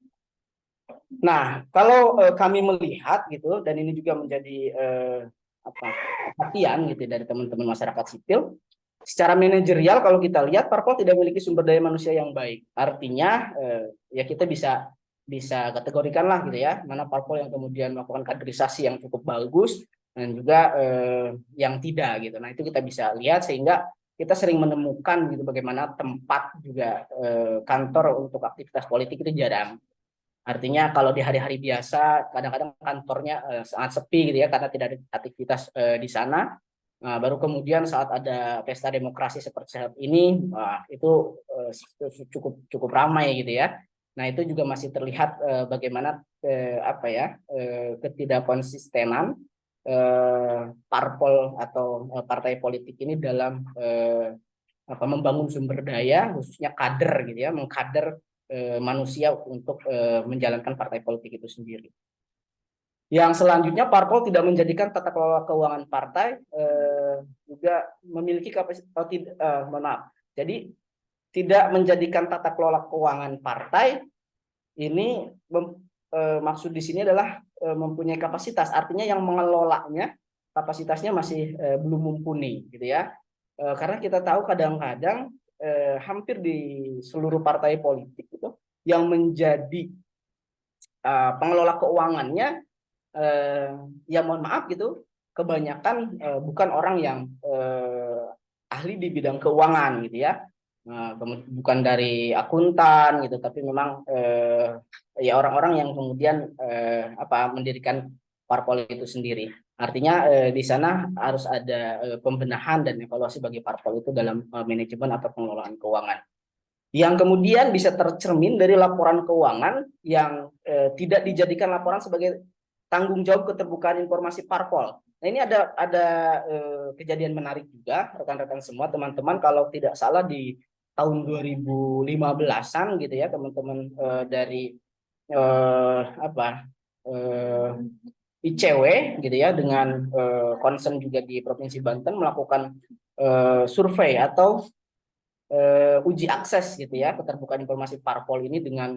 Nah, kalau kami melihat gitu, dan ini juga menjadi perhatian gitu dari teman-teman masyarakat sipil, secara manajerial kalau kita lihat parpol tidak memiliki sumber daya manusia yang baik. Artinya ya kita bisa kategorikan lah gitu ya, mana parpol yang kemudian melakukan kaderisasi yang cukup bagus dan juga yang tidak gitu. Nah, itu kita bisa lihat sehingga kita sering menemukan gitu bagaimana tempat juga kantor untuk aktivitas politik itu jarang. Artinya kalau di hari-hari biasa kadang-kadang kantornya sangat sepi gitu ya karena tidak ada aktivitas di sana. Nah, baru kemudian saat ada pesta demokrasi seperti saat ini, itu cukup cukup ramai gitu ya. Nah, itu juga masih terlihat bagaimana ketidakkonsistenan parpol atau partai politik ini dalam membangun sumber daya khususnya kader gitu ya, mengkader manusia untuk menjalankan partai politik itu sendiri. Yang selanjutnya, parpol tidak menjadikan tata kelola keuangan partai juga memiliki kapasitas, jadi tidak menjadikan tata kelola keuangan partai ini maksud di sini adalah mempunyai kapasitas, artinya yang mengelolanya kapasitasnya masih belum mumpuni gitu ya. Karena kita tahu kadang-kadang hampir di seluruh partai politik itu yang menjadi pengelola keuangannya ya mohon maaf gitu, kebanyakan bukan orang yang ahli di bidang keuangan gitu ya, bukan dari akuntan gitu, tapi memang ya orang-orang yang kemudian mendirikan parpol itu sendiri. Artinya di sana harus ada pembenahan dan evaluasi bagi parpol itu dalam manajemen atau pengelolaan keuangan. Yang kemudian bisa tercermin dari laporan keuangan yang tidak dijadikan laporan sebagai tanggung jawab keterbukaan informasi parpol. Nah, ini ada kejadian menarik juga rekan-rekan semua, teman-teman, kalau tidak salah di tahun 2015-an gitu ya, teman-teman dari ICW gitu ya, dengan concern juga di Provinsi Banten melakukan survei atau uji akses gitu ya keterbukaan informasi parpol ini dengan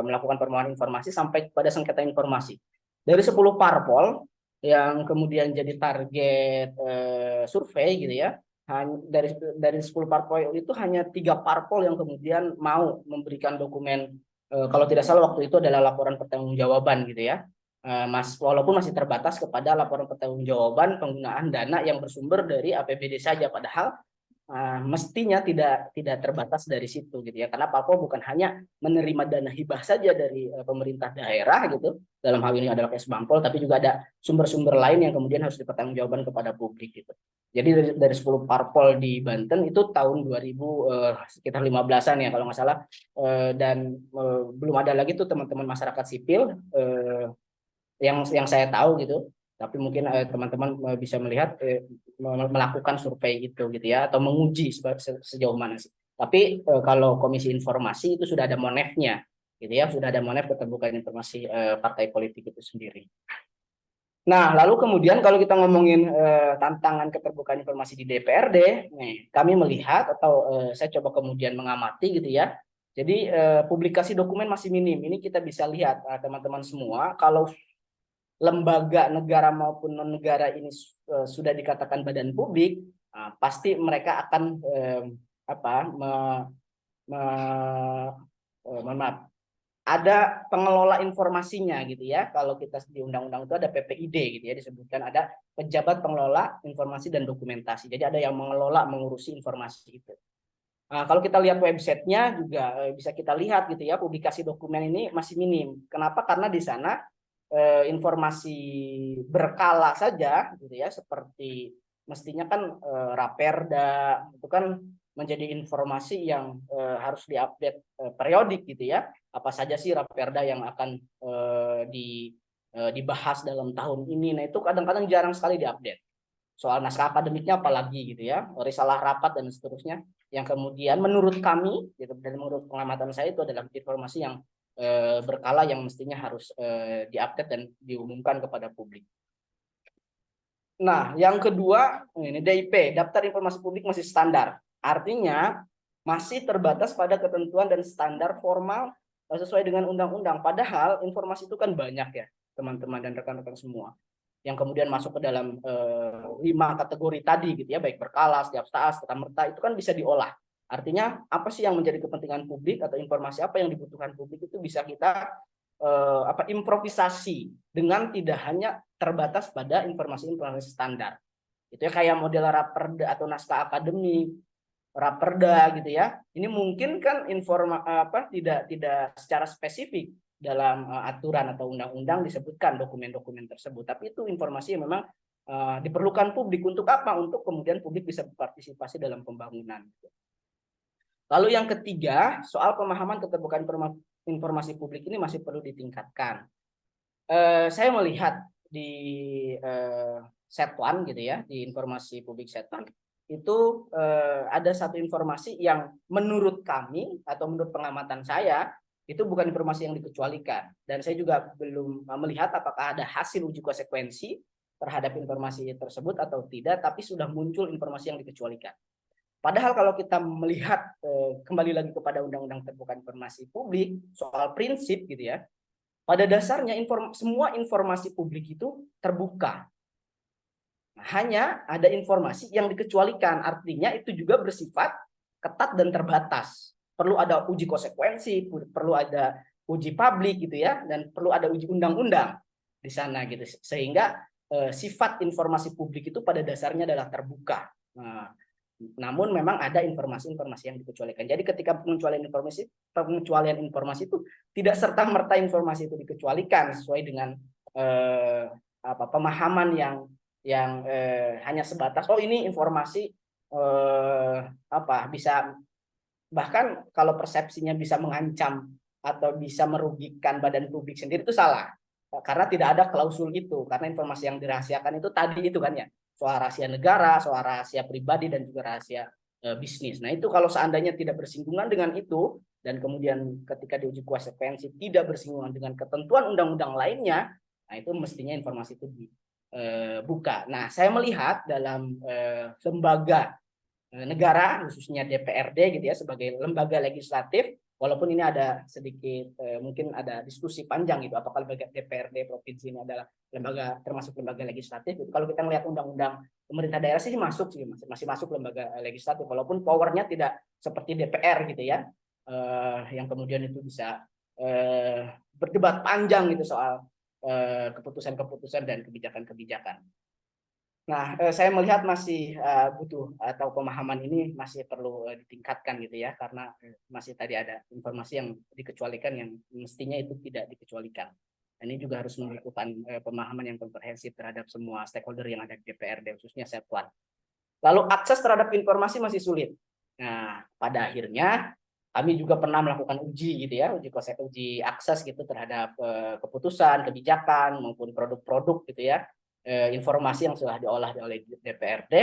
melakukan permohonan informasi sampai kepada sengketa informasi. Dari 10 parpol yang kemudian jadi target survei gitu ya, dari 10 parpol itu hanya 3 parpol yang kemudian mau memberikan dokumen, kalau tidak salah waktu itu adalah laporan pertanggungjawaban gitu ya. Walaupun masih terbatas kepada laporan pertanggungjawaban penggunaan dana yang bersumber dari APBD saja, padahal mestinya tidak terbatas dari situ gitu ya, karena parpol bukan hanya menerima dana hibah saja dari pemerintah daerah gitu, dalam hal ini adalah Kesbangpol, tapi juga ada sumber-sumber lain yang kemudian harus dipertanggungjawabkan kepada publik gitu. Jadi dari 10 parpol di Banten itu tahun 2000 sekitar 15-an ya kalau nggak salah, dan belum ada lagi tuh teman-teman masyarakat sipil yang saya tahu gitu, tapi mungkin teman-teman bisa melihat melakukan survei itu gitu ya, atau menguji sejauh mana sih. Tapi kalau Komisi Informasi itu sudah ada monefnya gitu ya, sudah ada monef keterbukaan informasi partai politik itu sendiri. Nah, lalu kemudian kalau kita ngomongin tantangan keterbukaan informasi di DPRD, nih, kami melihat atau saya coba kemudian mengamati gitu ya. Jadi publikasi dokumen masih minim. Ini kita bisa lihat teman-teman semua, kalau lembaga negara maupun non negara ini sudah dikatakan badan publik, pasti mereka akan ada pengelola informasinya gitu ya. Kalau kita di undang-undang itu ada PPID gitu ya, disebutkan ada pejabat pengelola informasi dan dokumentasi. Jadi ada yang mengelola, mengurusi informasi itu. Kalau kita lihat websitenya juga bisa kita lihat gitu ya, publikasi dokumen ini masih minim. Kenapa? Karena di sana informasi berkala saja gitu ya, seperti mestinya kan Raperda itu kan menjadi informasi yang harus diupdate periodik gitu ya, apa saja sih Raperda yang akan dibahas dalam tahun ini. Nah, itu kadang-kadang jarang sekali diupdate. Soal naskah akademiknya apalagi gitu ya, risalah rapat dan seterusnya, yang kemudian menurut kami gitu, dan menurut pengamatan saya itu adalah informasi yang berkala yang mestinya harus diupdate dan diumumkan kepada publik. Nah, yang kedua ini DIP, Daftar Informasi Publik masih standar. Artinya masih terbatas pada ketentuan dan standar formal sesuai dengan undang-undang. Padahal informasi itu kan banyak ya, teman-teman dan rekan-rekan semua, yang kemudian masuk ke dalam 5 kategori tadi gitu ya, baik berkala, setiap saat, serta-merta, itu kan bisa diolah. Artinya apa sih yang menjadi kepentingan publik atau informasi apa yang dibutuhkan publik itu bisa kita improvisasi dengan tidak hanya terbatas pada informasi-informasi standar. Itu ya kayak model raperda atau naskah akademik, raperda gitu ya. Ini mungkin kan tidak secara spesifik dalam aturan atau undang-undang disebutkan dokumen-dokumen tersebut, tapi itu informasi yang memang diperlukan publik. Untuk apa? Untuk kemudian publik bisa berpartisipasi dalam pembangunan. Lalu yang ketiga, soal pemahaman keterbukaan informasi publik ini masih perlu ditingkatkan. Saya melihat di Setwan gitu ya, di informasi publik Setwan itu ada satu informasi yang menurut kami atau menurut pengamatan saya itu bukan informasi yang dikecualikan, dan saya juga belum melihat apakah ada hasil uji konsekuensi terhadap informasi tersebut atau tidak, tapi sudah muncul informasi yang dikecualikan. Padahal kalau kita melihat kembali lagi kepada Undang-Undang Terbuka Informasi Publik soal prinsip gitu ya, pada dasarnya semua informasi publik itu terbuka. Hanya ada informasi yang dikecualikan, artinya itu juga bersifat ketat dan terbatas. Perlu ada uji konsekuensi, perlu ada uji publik gitu ya, dan perlu ada uji undang-undang di sana gitu. Sehingga sifat informasi publik itu pada dasarnya adalah terbuka. Namun memang ada informasi-informasi yang dikecualikan. Jadi ketika pengecualian informasi itu tidak serta-merta informasi itu dikecualikan sesuai dengan pemahaman yang hanya sebatas ini informasi bisa, bahkan kalau persepsinya bisa mengancam atau bisa merugikan badan publik sendiri, itu salah, karena tidak ada klausul itu, karena informasi yang dirahasiakan itu tadi itu kan ya, soal rahasia negara, soal rahasia pribadi, dan juga rahasia bisnis. Nah itu kalau seandainya tidak bersinggungan dengan itu, dan kemudian ketika diuji konsekuensi tidak bersinggungan dengan ketentuan undang-undang lainnya, nah itu mestinya informasi itu dibuka. Nah saya melihat dalam lembaga negara, khususnya DPRD gitu ya, sebagai lembaga legislatif, walaupun ini ada sedikit mungkin ada diskusi panjang gitu, apakah lembaga DPRD provinsi ini adalah lembaga termasuk lembaga legislatif gitu. Kalau kita melihat undang-undang pemerintah daerah sih masih masuk lembaga legislatif, walaupun powernya tidak seperti DPR gitu ya, yang kemudian itu bisa berdebat panjang gitu soal keputusan-keputusan dan kebijakan-kebijakan. Nah, saya melihat masih butuh atau pemahaman ini masih perlu ditingkatkan gitu ya, karena masih tadi ada informasi yang dikecualikan yang mestinya itu tidak dikecualikan. Ini juga harus membutuhkan pemahaman yang komprehensif terhadap semua stakeholder yang ada di DPRD, khususnya Setwan. Lalu akses terhadap informasi masih sulit. Nah, pada akhirnya kami juga pernah melakukan uji gitu ya, uji akses gitu terhadap keputusan, kebijakan maupun produk-produk gitu ya, informasi yang sudah diolah oleh DPRD.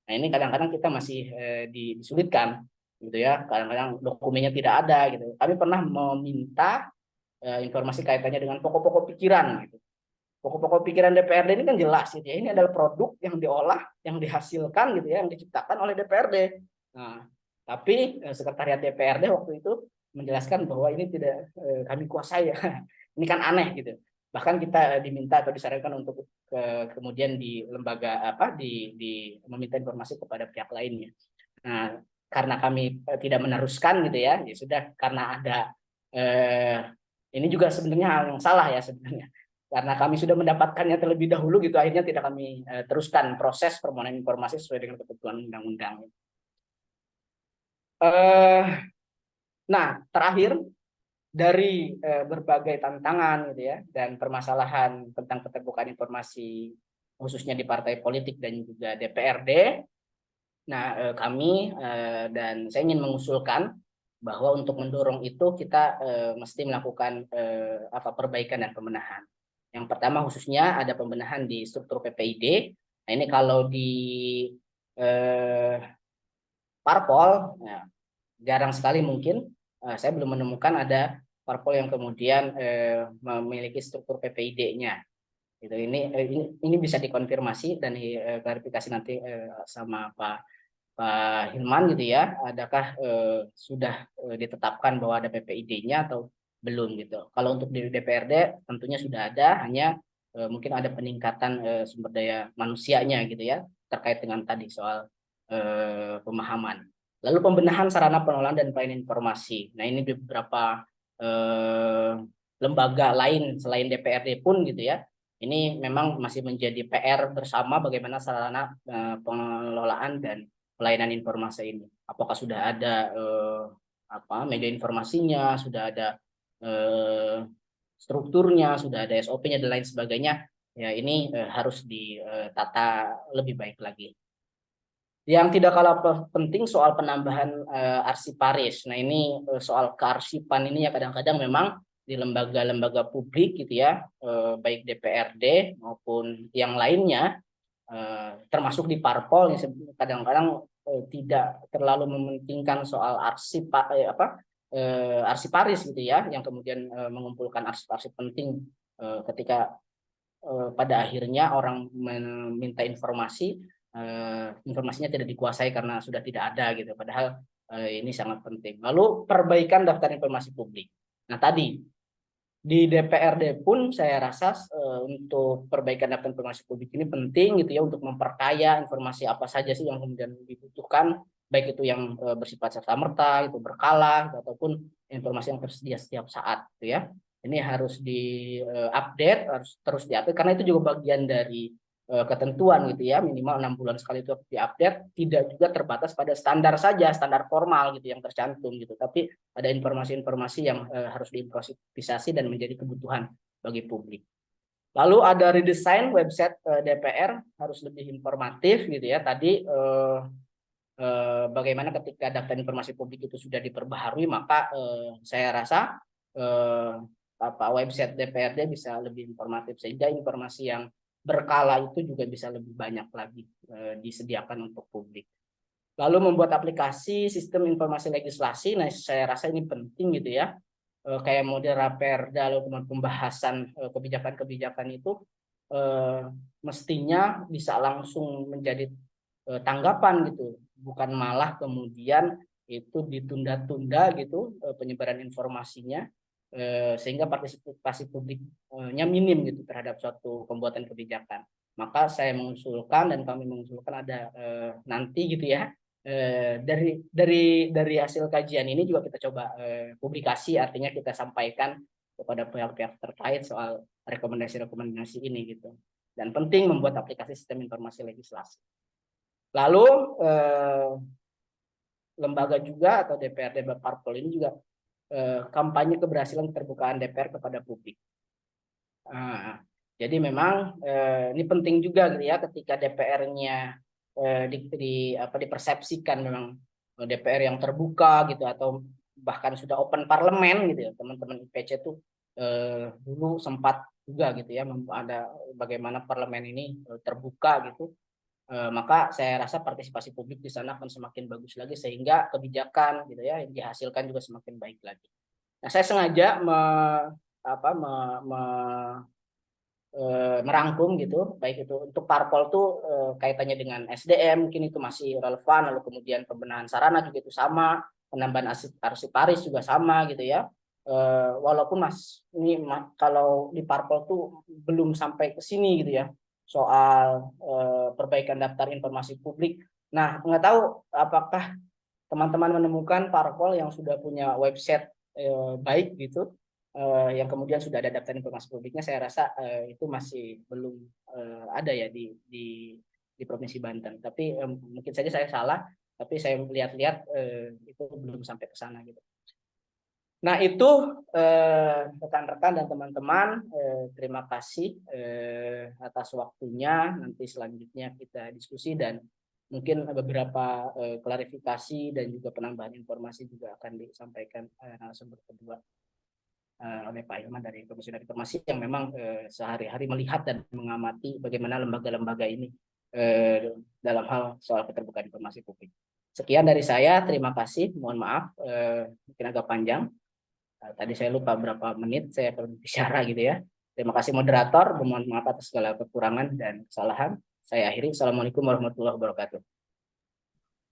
Nah ini kadang-kadang kita masih disulitkan gitu ya, kadang-kadang dokumennya tidak ada gitu. Kami pernah meminta informasi kaitannya dengan pokok-pokok pikiran gitu. Pokok-pokok pikiran DPRD ini kan jelas gitu ya, ini adalah produk yang diolah, yang dihasilkan gitu ya, yang diciptakan oleh DPRD. Nah, tapi sekretariat DPRD waktu itu menjelaskan bahwa ini tidak kami kuasai ya. Ini kan aneh gitu. Bahkan kita diminta atau disarankan untuk kemudian di lembaga meminta informasi kepada pihak lainnya. Nah, karena kami tidak meneruskan gitu ya, ya sudah, karena ada ini juga sebenarnya hal yang salah ya sebenarnya. Karena kami sudah mendapatkannya terlebih dahulu gitu, akhirnya tidak kami teruskan proses permohonan informasi sesuai dengan ketentuan undang-undang. Nah, terakhir, dari berbagai tantangan gitu ya dan permasalahan tentang keterbukaan informasi khususnya di partai politik dan juga DPRD, nah kami dan saya ingin mengusulkan bahwa untuk mendorong itu kita mesti melakukan perbaikan dan pembenahan. Yang pertama khususnya ada pembenahan di struktur PPID. Nah ini kalau di parpol, ya, jarang sekali mungkin. Saya belum menemukan ada parpol yang kemudian memiliki struktur PPID-nya. Gitu. Ini bisa dikonfirmasi dan klarifikasi nanti sama Pak Hilman gitu ya. Adakah sudah ditetapkan bahwa ada PPID-nya atau belum gitu. Kalau untuk di DPRD tentunya sudah ada, hanya mungkin ada peningkatan sumber daya manusianya gitu ya, terkait dengan tadi soal pemahaman. Lalu pembenahan sarana pengelolaan dan pelayanan informasi. Nah ini beberapa lembaga lain selain DPRD pun gitu ya. Ini memang masih menjadi PR bersama bagaimana sarana pengelolaan dan pelayanan informasi ini. Apakah sudah ada media informasinya, sudah ada strukturnya, sudah ada SOP-nya dan lain sebagainya. Ya ini harus ditata lebih baik lagi. Yang tidak kalah penting soal penambahan arsiparis. Nah ini soal kearsipan ini ya kadang-kadang memang di lembaga-lembaga publik gitu ya, baik DPRD maupun yang lainnya, termasuk di parpol yang kadang-kadang tidak terlalu mementingkan soal arsiparis gitu ya, yang kemudian mengumpulkan arsip-arsip penting ketika pada akhirnya orang meminta informasi, informasinya tidak dikuasai karena sudah tidak ada gitu. Padahal ini sangat penting. Lalu perbaikan daftar informasi publik. Nah tadi di DPRD pun saya rasa untuk perbaikan daftar informasi publik ini penting gitu ya, untuk memperkaya informasi apa saja sih yang kemudian dibutuhkan, baik itu yang bersifat serta-merta, itu berkala, ataupun informasi yang tersedia setiap saat gitu ya. Ini harus di-update, harus terus di-update, karena itu juga bagian dari ketentuan gitu ya, minimal 6 bulan sekali itu di-update, tidak juga terbatas pada standar saja, standar formal gitu yang tercantum gitu, tapi ada informasi-informasi yang harus diimprovisasi dan menjadi kebutuhan bagi publik. Lalu ada redesign website DPR, harus lebih informatif gitu ya. Tadi bagaimana ketika daftar informasi publik itu sudah diperbaharui, maka saya rasa website DPRD bisa lebih informatif, sehingga informasi yang berkala itu juga bisa lebih banyak lagi disediakan untuk publik. Lalu membuat aplikasi sistem informasi legislasi, nah saya rasa ini penting gitu ya, kayak model Raperda, lalu pembahasan kebijakan-kebijakan itu mestinya bisa langsung menjadi tanggapan gitu, bukan malah kemudian itu ditunda-tunda gitu penyebaran informasinya, sehingga partisipasi publiknya minim gitu terhadap suatu pembuatan kebijakan. Maka saya mengusulkan dan kami mengusulkan ada nanti gitu ya, dari hasil kajian ini juga kita coba publikasi, artinya kita sampaikan kepada pihak-pihak terkait soal rekomendasi-rekomendasi ini gitu. Dan penting membuat aplikasi sistem informasi legislasi. Lalu lembaga juga atau DPRD parpol ini juga kampanye keberhasilan keterbukaan DPR kepada publik. Jadi memang ini penting juga gitu ya, ketika DPR-nya dipersepsikan memang DPR yang terbuka gitu, atau bahkan sudah open parlemen gitu ya. Teman-teman IPC itu dulu sempat juga gitu ya, ada bagaimana parlemen ini terbuka gitu. Maka saya rasa partisipasi publik di sana akan semakin bagus lagi, sehingga kebijakan gitu ya yang dihasilkan juga semakin baik lagi. Nah, saya sengaja merangkum gitu, baik itu untuk parpol tuh kaitannya dengan SDM mungkin itu masih relevan, lalu kemudian pembenahan sarana juga itu sama, penambahan arsiparis juga sama gitu ya. Walaupun kalau di parpol tuh belum sampai ke sini gitu ya, soal perbaikan daftar informasi publik. Nah, nggak tahu apakah teman-teman menemukan parpol yang sudah punya website baik gitu, yang kemudian sudah ada daftar informasi publiknya. Saya rasa itu masih belum ada ya di Provinsi Banten. Tapi mungkin saja saya salah, tapi saya lihat-lihat itu belum sampai ke sana gitu. Nah itu rekan-rekan dan teman-teman, terima kasih atas waktunya. Nanti selanjutnya kita diskusi dan mungkin beberapa klarifikasi dan juga penambahan informasi juga akan disampaikan narasumber kedua oleh Pak Ilman dari Komisioner Informasi, yang memang sehari-hari melihat dan mengamati bagaimana lembaga-lembaga ini dalam hal soal keterbukaan informasi publik. Sekian dari saya, terima kasih. Mohon maaf mungkin agak panjang. Tadi saya lupa berapa menit saya berbicara gitu ya. Terima kasih moderator, mohon maaf atas segala kekurangan dan kesalahan. Saya akhiri. Assalamualaikum warahmatullahi wabarakatuh.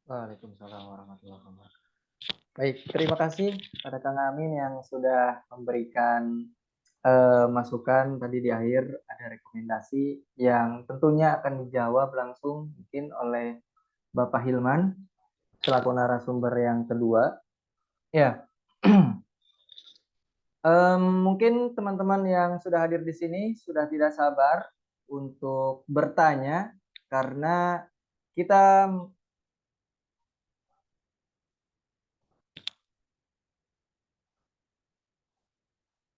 Waalaikumsalam warahmatullahi wabarakatuh. Baik, terima kasih pada Kang Amin yang sudah memberikan masukan tadi di akhir, ada rekomendasi yang tentunya akan dijawab langsung mungkin oleh Bapak Hilman selaku narasumber yang kedua. Ya, mungkin teman-teman yang sudah hadir di sini sudah tidak sabar untuk bertanya karena kita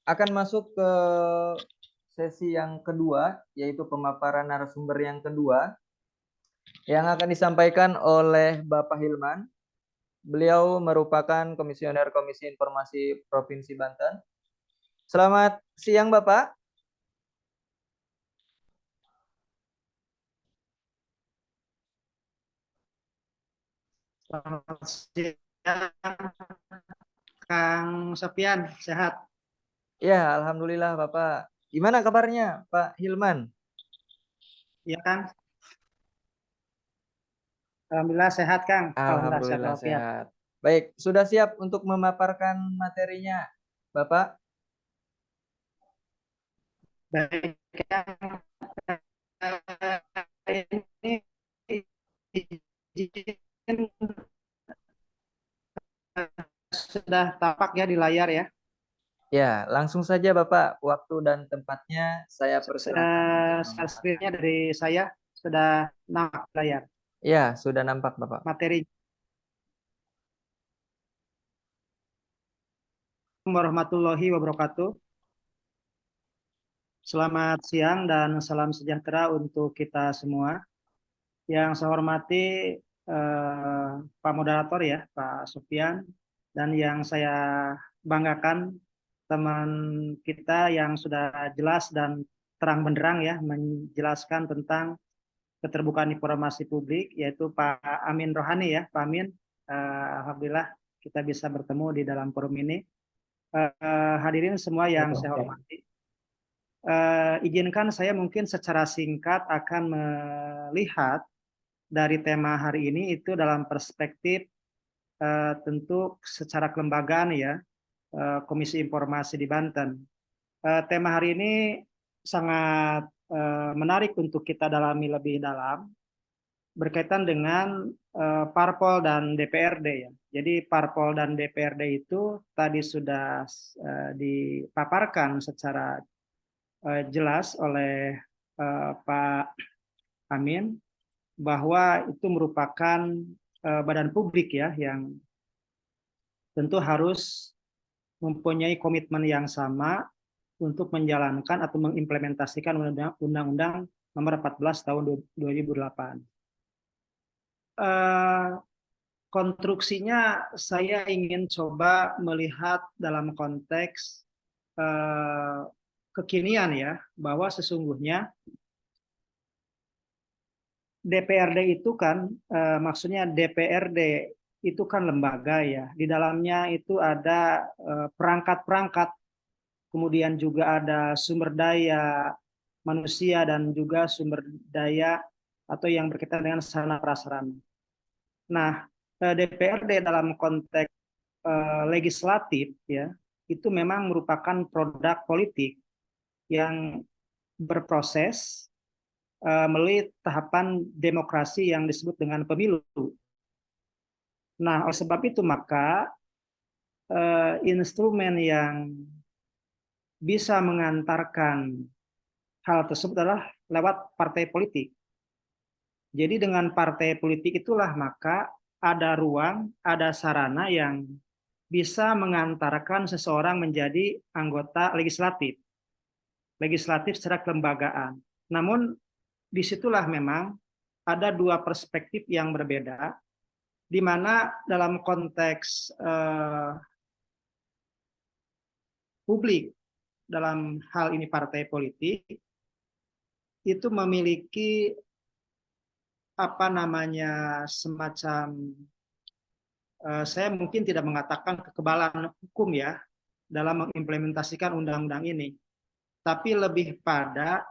akan masuk ke sesi yang kedua, yaitu pemaparan narasumber yang kedua yang akan disampaikan oleh Bapak Hilman. Beliau merupakan Komisioner Komisi Informasi Provinsi Banten. Selamat siang, Bapak. Selamat siang, Kang Sofian. Sehat? Ya, alhamdulillah, Bapak. Gimana kabarnya, Pak Hilman? Ya, Kang. Alhamdulillah sehat, Kang. Alhamdulillah sehat Alhamdulillah walafiat. sehat. Baik, sudah siap untuk memaparkan materinya, Bapak? Baik, Kang. Ini izin sudah tampak ya di layar ya. Ya, langsung saja Bapak. Waktu dan tempatnya saya persilahkan untuk Share memaparkan. screen-nya dari saya sudah nampak di layar. Ya, sudah nampak Bapak. Materi warahmatullahi wabarakatuh. Selamat siang dan salam sejahtera untuk kita semua. Yang saya hormati Pak Moderator ya, Pak Sofian, dan yang saya banggakan teman kita yang sudah jelas dan terang benderang ya menjelaskan tentang keterbukaan informasi publik, yaitu Pak Amin Rohani ya, Pak Amin. Alhamdulillah kita bisa bertemu di dalam forum ini. Hadirin semua yang saya hormati. Izinkan saya mungkin secara singkat akan melihat dari tema hari ini itu dalam perspektif tentu secara kelembagaan ya, Komisi Informasi di Banten. Tema hari ini sangat menarik untuk kita dalami lebih dalam berkaitan dengan Parpol dan DPRD ya. Jadi Parpol dan DPRD itu tadi sudah dipaparkan secara jelas oleh Pak Amin bahwa itu merupakan badan publik ya yang tentu harus mempunyai komitmen yang sama untuk menjalankan atau mengimplementasikan Undang-Undang Nomor 14 Tahun 2008. Konstruksinya saya ingin coba melihat dalam konteks kekinian ya, bahwa sesungguhnya DPRD itu kan maksudnya DPRD itu kan lembaga ya. Di dalamnya itu ada perangkat-perangkat, kemudian juga ada sumber daya manusia dan juga sumber daya atau yang berkaitan dengan sarana prasarana. Nah, DPRD dalam konteks legislatif ya, itu memang merupakan produk politik yang berproses melalui tahapan demokrasi yang disebut dengan pemilu. Nah, oleh sebab itu maka instrumen yang bisa mengantarkan hal tersebut adalah lewat partai politik. Jadi dengan partai politik itulah maka ada ruang, ada sarana yang bisa mengantarkan seseorang menjadi anggota legislatif. Legislatif secara kelembagaan. Namun disitulah memang ada dua perspektif yang berbeda, di mana dalam konteks publik, dalam hal ini partai politik, itu memiliki apa namanya semacam saya mungkin tidak mengatakan kekebalan hukum ya dalam mengimplementasikan undang-undang ini, tapi lebih pada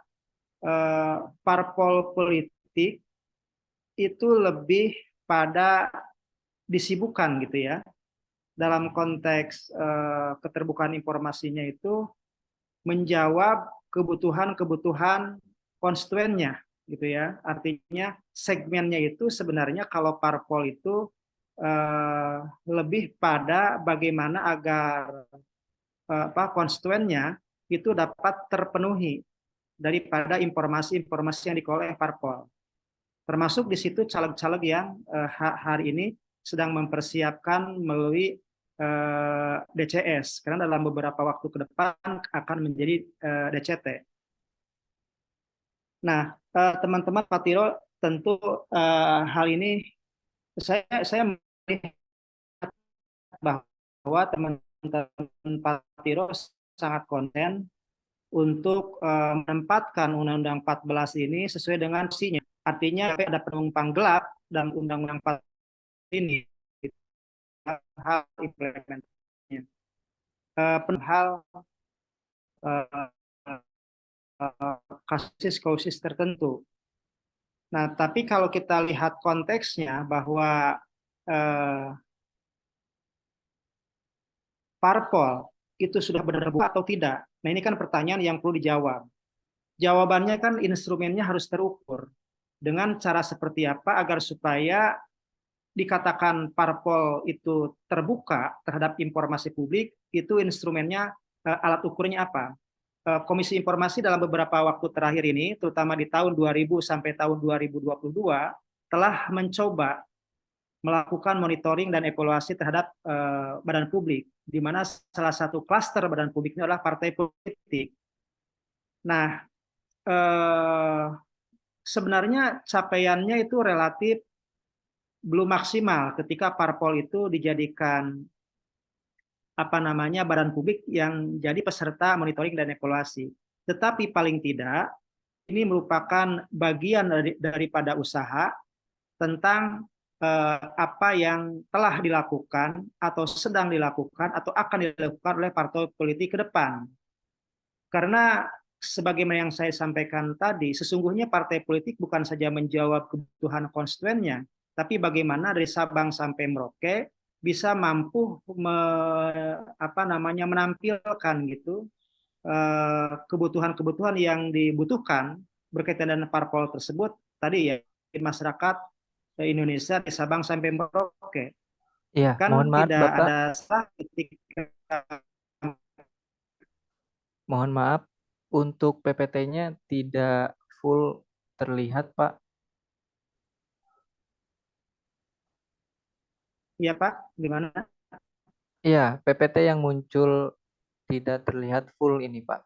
parpol politik itu lebih pada disibukkan gitu ya dalam konteks keterbukaan informasinya itu menjawab kebutuhan-kebutuhan konstituennya gitu ya. Artinya segmennya itu sebenarnya kalau parpol itu lebih pada bagaimana agar konstituennya itu dapat terpenuhi daripada informasi-informasi yang dikelola oleh parpol. Termasuk di situ caleg-caleg yang hari ini sedang mempersiapkan melalui DCS, karena dalam beberapa waktu ke depan akan menjadi DCT. Nah, teman-teman Pak Tiro, tentu hal ini saya melihat bahwa teman-teman Pak Tiro sangat konsen untuk menempatkan Undang-Undang 14 ini sesuai dengan fungsinya. Artinya ada penumpang gelap dalam Undang-Undang 14 ini, hal implementasinya, hal kasus tertentu. Nah, tapi kalau kita lihat konteksnya bahwa parpol itu sudah benar atau tidak. Nah, ini kan pertanyaan yang perlu dijawab. Jawabannya kan instrumennya harus terukur. Dengan cara seperti apa agar supaya dikatakan parpol itu terbuka terhadap informasi publik, itu instrumennya, alat ukurnya apa? Komisi Informasi dalam beberapa waktu terakhir ini, terutama di tahun 2000 sampai tahun 2022, telah mencoba melakukan monitoring dan evaluasi terhadap badan publik, di mana salah satu klaster badan publiknya adalah partai politik. Nah, sebenarnya capaiannya itu relatif belum maksimal ketika parpol itu dijadikan badan publik yang jadi peserta monitoring dan evaluasi. Tetapi paling tidak ini merupakan bagian daripada usaha tentang apa yang telah dilakukan atau sedang dilakukan atau akan dilakukan oleh partai politik ke depan. Karena sebagaimana yang saya sampaikan tadi, sesungguhnya partai politik bukan saja menjawab kebutuhan konstituennya, tapi bagaimana dari Sabang sampai Merauke bisa mampu menampilkan gitu kebutuhan-kebutuhan yang dibutuhkan berkaitan dengan parpol tersebut tadi ya, di masyarakat Indonesia di Sabang sampai Merauke. Iya, Kan mohon maaf tidak Bapak, ada salah ketika mohon maaf untuk PPT-nya tidak full terlihat, Pak. ya Pak, gimana? Iya, PPT yang muncul tidak terlihat full ini, Pak.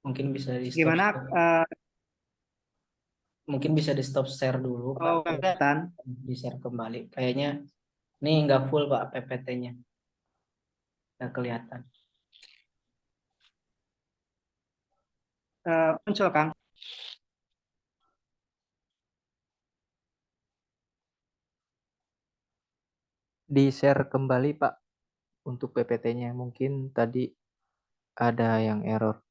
Mungkin bisa di stop Gimana? share. Mungkin bisa di stop share dulu, Pak. Kelihatan. Di share kembali. Kayaknya ini nggak full, Pak, PPT-nya. Nggak kelihatan. Muncul Kang. Di share kembali, Pak, untuk PPT-nya. Mungkin tadi ada yang error.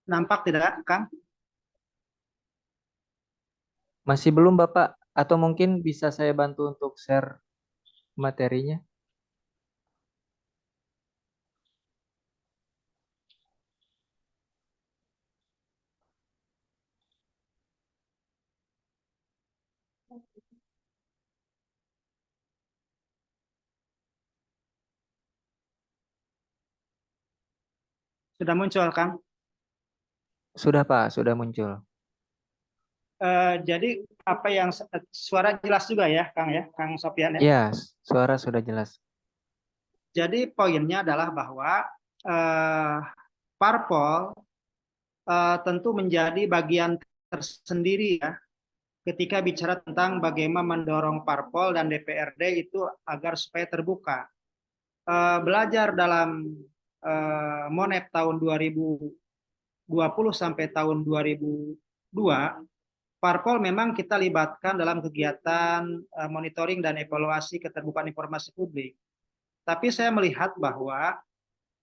Nampak tidak Kang? Masih belum, Bapak? Atau mungkin bisa saya bantu untuk share materinya? Sudah muncul Kang. Sudah, Pak, sudah muncul. Jadi apa yang suara jelas juga ya Kang Sofyan ya. Iya, suara sudah jelas. Jadi poinnya adalah bahwa parpol tentu menjadi bagian tersendiri ya ketika bicara tentang bagaimana mendorong parpol dan DPRD itu agar supaya terbuka. Belajar dalam Monep tahun 2020 sampai tahun 2002, parpol memang kita libatkan dalam kegiatan monitoring dan evaluasi keterbukaan informasi publik. Tapi saya melihat bahwa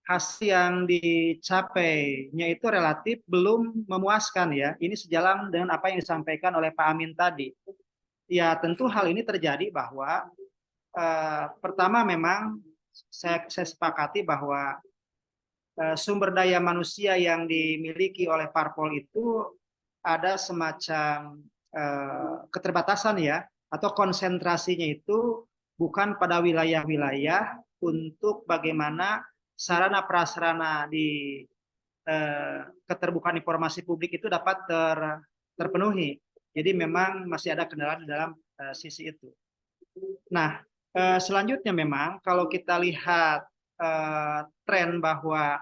hasil yang dicapainya itu relatif belum memuaskan ya. Ini sejalan dengan apa yang disampaikan oleh Pak Amin tadi. Ya tentu hal ini terjadi bahwa pertama memang saya sepakati bahwa sumber daya manusia yang dimiliki oleh parpol itu ada semacam keterbatasan ya, atau konsentrasinya itu bukan pada wilayah-wilayah untuk bagaimana sarana prasarana di keterbukaan informasi publik itu dapat terpenuhi. Jadi memang masih ada kendala di dalam sisi itu. Nah, selanjutnya memang kalau kita lihat tren bahwa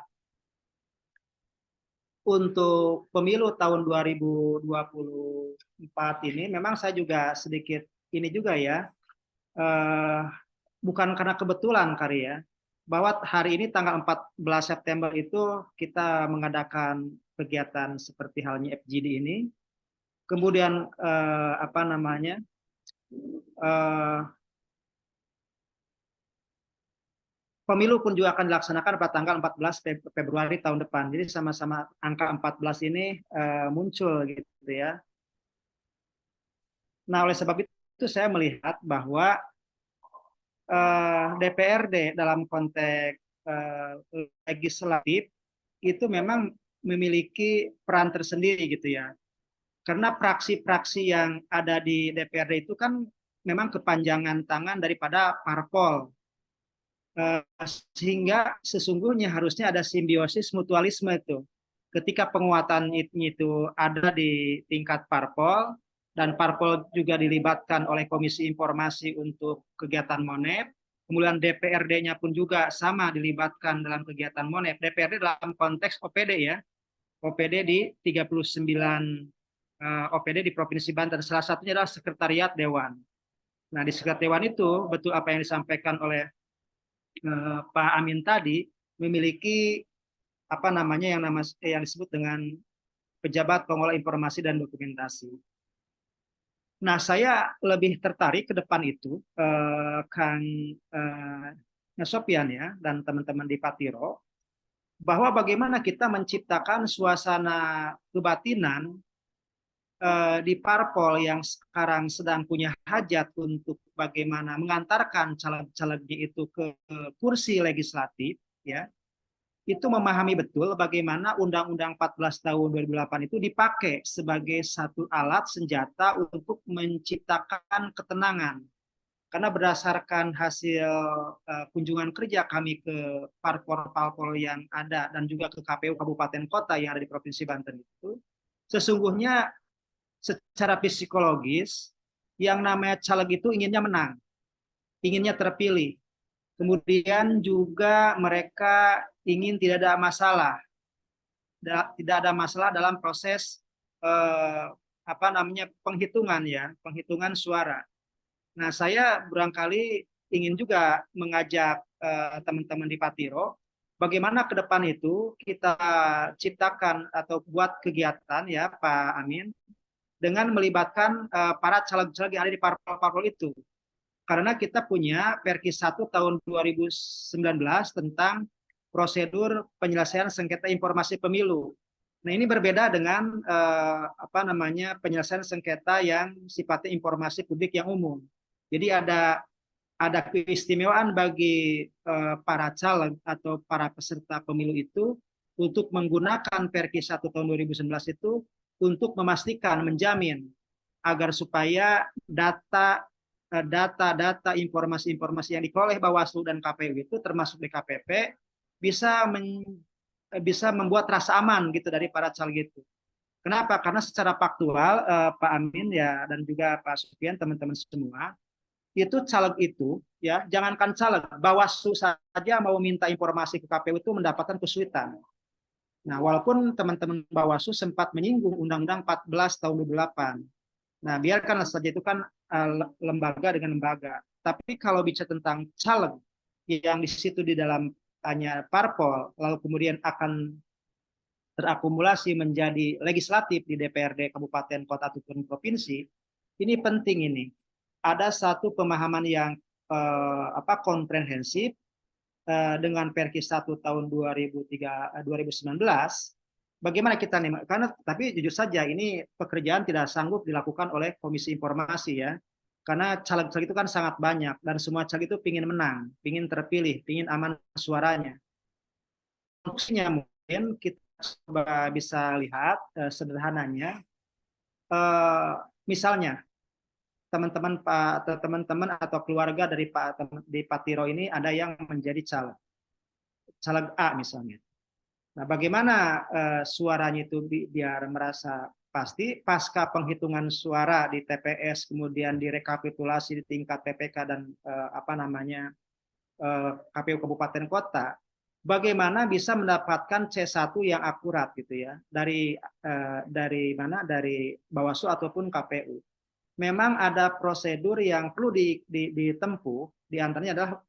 untuk pemilu tahun 2024 ini memang saya juga sedikit ini juga ya, bukan karena kebetulan kali ya, bahwa hari ini tanggal 14 September itu kita mengadakan kegiatan seperti halnya FGD ini. Kemudian apa namanya, pemilu pun juga akan dilaksanakan pada tanggal 14 Februari tahun depan. Jadi sama-sama angka 14 ini muncul gitu ya. Nah, oleh sebab itu saya melihat bahwa DPRD dalam konteks legislatif itu memang memiliki peran tersendiri gitu ya. Karena praksi-praksi yang ada di DPRD itu kan memang kepanjangan tangan daripada parpol. Sehingga sesungguhnya harusnya ada simbiosis mutualisme itu. Ketika penguatan itu ada di tingkat parpol, dan parpol juga dilibatkan oleh Komisi Informasi untuk kegiatan Monep, kemudian DPRD-nya pun juga sama dilibatkan dalam kegiatan Monep. DPRD dalam konteks OPD ya, OPD di 39 OPD di Provinsi Banten, salah satunya adalah Sekretariat Dewan. Nah, di Sekretariat Dewan itu betul apa yang disampaikan oleh Pak Amin tadi, memiliki apa namanya yang disebut dengan pejabat pengolah informasi dan dokumentasi. Nah, saya lebih tertarik ke depan itu, Kang Sopian ya, dan teman-teman di Patiro, bahwa bagaimana kita menciptakan suasana kebatinan di parpol yang sekarang sedang punya hajat untuk bagaimana mengantarkan caleg-calegnya itu ke kursi legislatif, ya, itu memahami betul bagaimana Undang-Undang 14 tahun 2008 itu dipakai sebagai satu alat senjata untuk menciptakan ketenangan. Karena berdasarkan hasil kunjungan kerja kami ke parpol-parpol yang ada dan juga ke KPU Kabupaten Kota yang ada di Provinsi Banten itu, sesungguhnya secara psikologis yang namanya caleg itu inginnya menang, inginnya terpilih. Kemudian juga mereka ingin tidak ada masalah, dalam proses apa namanya penghitungan ya, penghitungan suara. Nah, saya barangkali ingin juga mengajak teman-teman di Patiro, bagaimana ke depan itu kita ciptakan atau buat kegiatan ya Pak Amin, dengan melibatkan para caleg-caleg yang ada di parpol-parpol itu. Karena kita punya Perkis 1 tahun 2019 tentang prosedur penyelesaian sengketa informasi pemilu. Nah, ini berbeda dengan apa namanya penyelesaian sengketa yang sifatnya informasi publik yang umum. Jadi ada keistimewaan bagi para caleg atau para peserta pemilu itu untuk menggunakan Perkis 1 tahun 2019 itu untuk memastikan, menjamin agar supaya data informasi-informasi yang dikelola Bawaslu dan KPU itu termasuk DKPP bisa membuat rasa aman gitu dari para caleg itu. Kenapa? Karena secara faktual Pak Amin ya dan juga Pak Sofian, teman-teman semua, itu caleg itu ya, jangankan caleg, Bawaslu saja mau minta informasi ke KPU itu mendapatkan kesulitan. Nah, walaupun teman-teman Bawaslu sempat menyinggung Undang-Undang 14 tahun 2008. Nah, biarkanlah saja itu kan lembaga dengan lembaga. Tapi kalau bicara tentang caleg yang di situ di dalam hanya parpol, lalu kemudian akan terakumulasi menjadi legislatif di DPRD kabupaten, kota, ataupun provinsi, ini penting ini. Ada satu pemahaman yang komprehensif dengan Perki 1 tahun 2019. Bagaimana kita nih? Karena tapi jujur saja ini pekerjaan tidak sanggup dilakukan oleh Komisi Informasi ya. Karena caleg-caleg itu kan sangat banyak dan semua caleg itu ingin menang, ingin terpilih, ingin aman suaranya. Fungsinya mungkin kita coba bisa lihat sederhananya, misalnya teman-teman atau keluarga dari Pak Tiro ini ada yang menjadi caleg A misalnya. Nah, bagaimana suaranya itu biar merasa pasti pasca penghitungan suara di TPS, kemudian direkapitulasi di tingkat PPK dan KPU Kabupaten Kota, bagaimana bisa mendapatkan C1 yang akurat gitu ya dari Bawaslu ataupun KPU. Memang ada prosedur yang perlu ditempuh, diantaranya adalah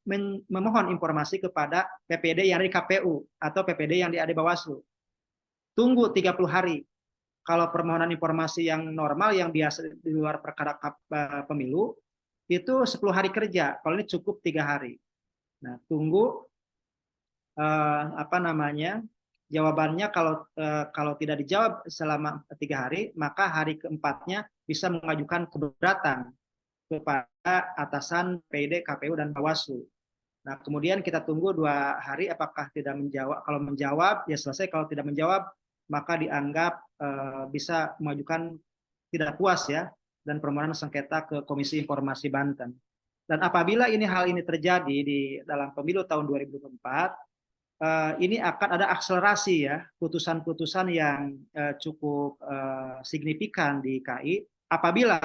memohon informasi kepada PPD yang dari KPU atau PPD yang di Bawaslu. Tunggu 30 hari. Kalau permohonan informasi yang normal yang biasa di luar perkara pemilu itu 10 hari kerja. Kalau ini cukup 3 hari. Nah, tunggu jawabannya. Kalau tidak dijawab selama 3 hari, maka hari keempatnya bisa mengajukan keberatan kepada atasan PD, KPU, dan Bawaslu. Nah, kemudian kita tunggu 2 hari apakah tidak menjawab. Kalau menjawab, ya selesai. Kalau tidak menjawab, maka dianggap bisa mengajukan tidak puas ya, dan permohonan sengketa ke Komisi Informasi Banten. Dan apabila hal ini terjadi di dalam pemilu tahun 2024, ini akan ada akselerasi ya, putusan-putusan yang cukup signifikan di KI apabila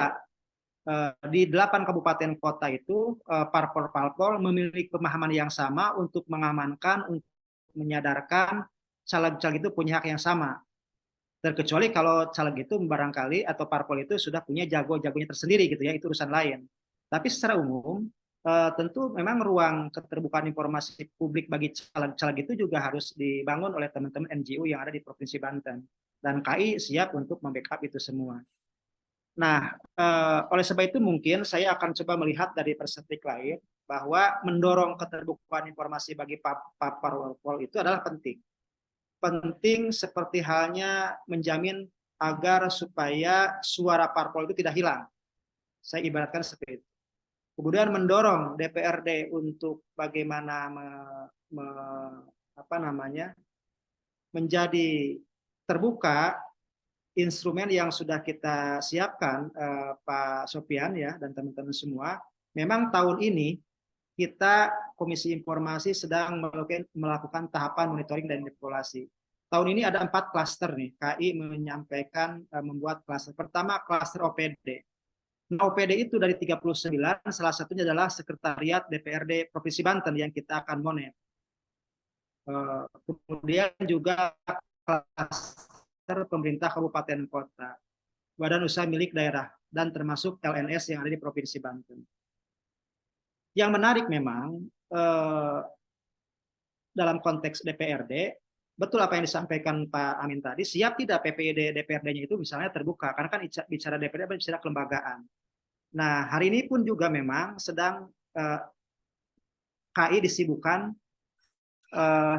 di 8 kabupaten kota itu parpol-parpol memiliki pemahaman yang sama untuk mengamankan, untuk menyadarkan caleg-caleg itu punya hak yang sama. Terkecuali kalau caleg itu barangkali atau parpol itu sudah punya jago-jagonya tersendiri gitu ya, itu urusan lain. Tapi secara umum tentu memang ruang keterbukaan informasi publik bagi caleg-caleg itu juga harus dibangun oleh teman-teman NGO yang ada di Provinsi Banten. Dan KI siap untuk membackup itu semua. Nah, oleh sebab itu mungkin saya akan coba melihat dari perspektif lain bahwa mendorong keterbukaan informasi bagi parpol itu adalah penting. Penting seperti halnya menjamin agar supaya suara parpol itu tidak hilang. Saya ibaratkan seperti itu. Kemudian mendorong DPRD untuk bagaimana menjadi terbuka instrumen yang sudah kita siapkan, Pak Sofian ya dan teman-teman semua. Memang tahun ini kita Komisi Informasi sedang melakukan tahapan monitoring dan evaluasi. Tahun ini ada 4 klaster nih. KI menyampaikan membuat klaster. Pertama klaster OPD. Nah, OPD itu dari 39, salah satunya adalah Sekretariat DPRD Provinsi Banten yang kita akan monitor. Kemudian juga klaster pemerintah kabupaten kota, badan usaha milik daerah, dan termasuk LNS yang ada di Provinsi Banten. Yang menarik memang dalam konteks DPRD, betul apa yang disampaikan Pak Amin tadi, siap tidak PPD DPRD-nya itu misalnya terbuka, karena kan bicara DPRD bicara kelembagaan. Nah, hari ini pun juga memang sedang KI disibukkan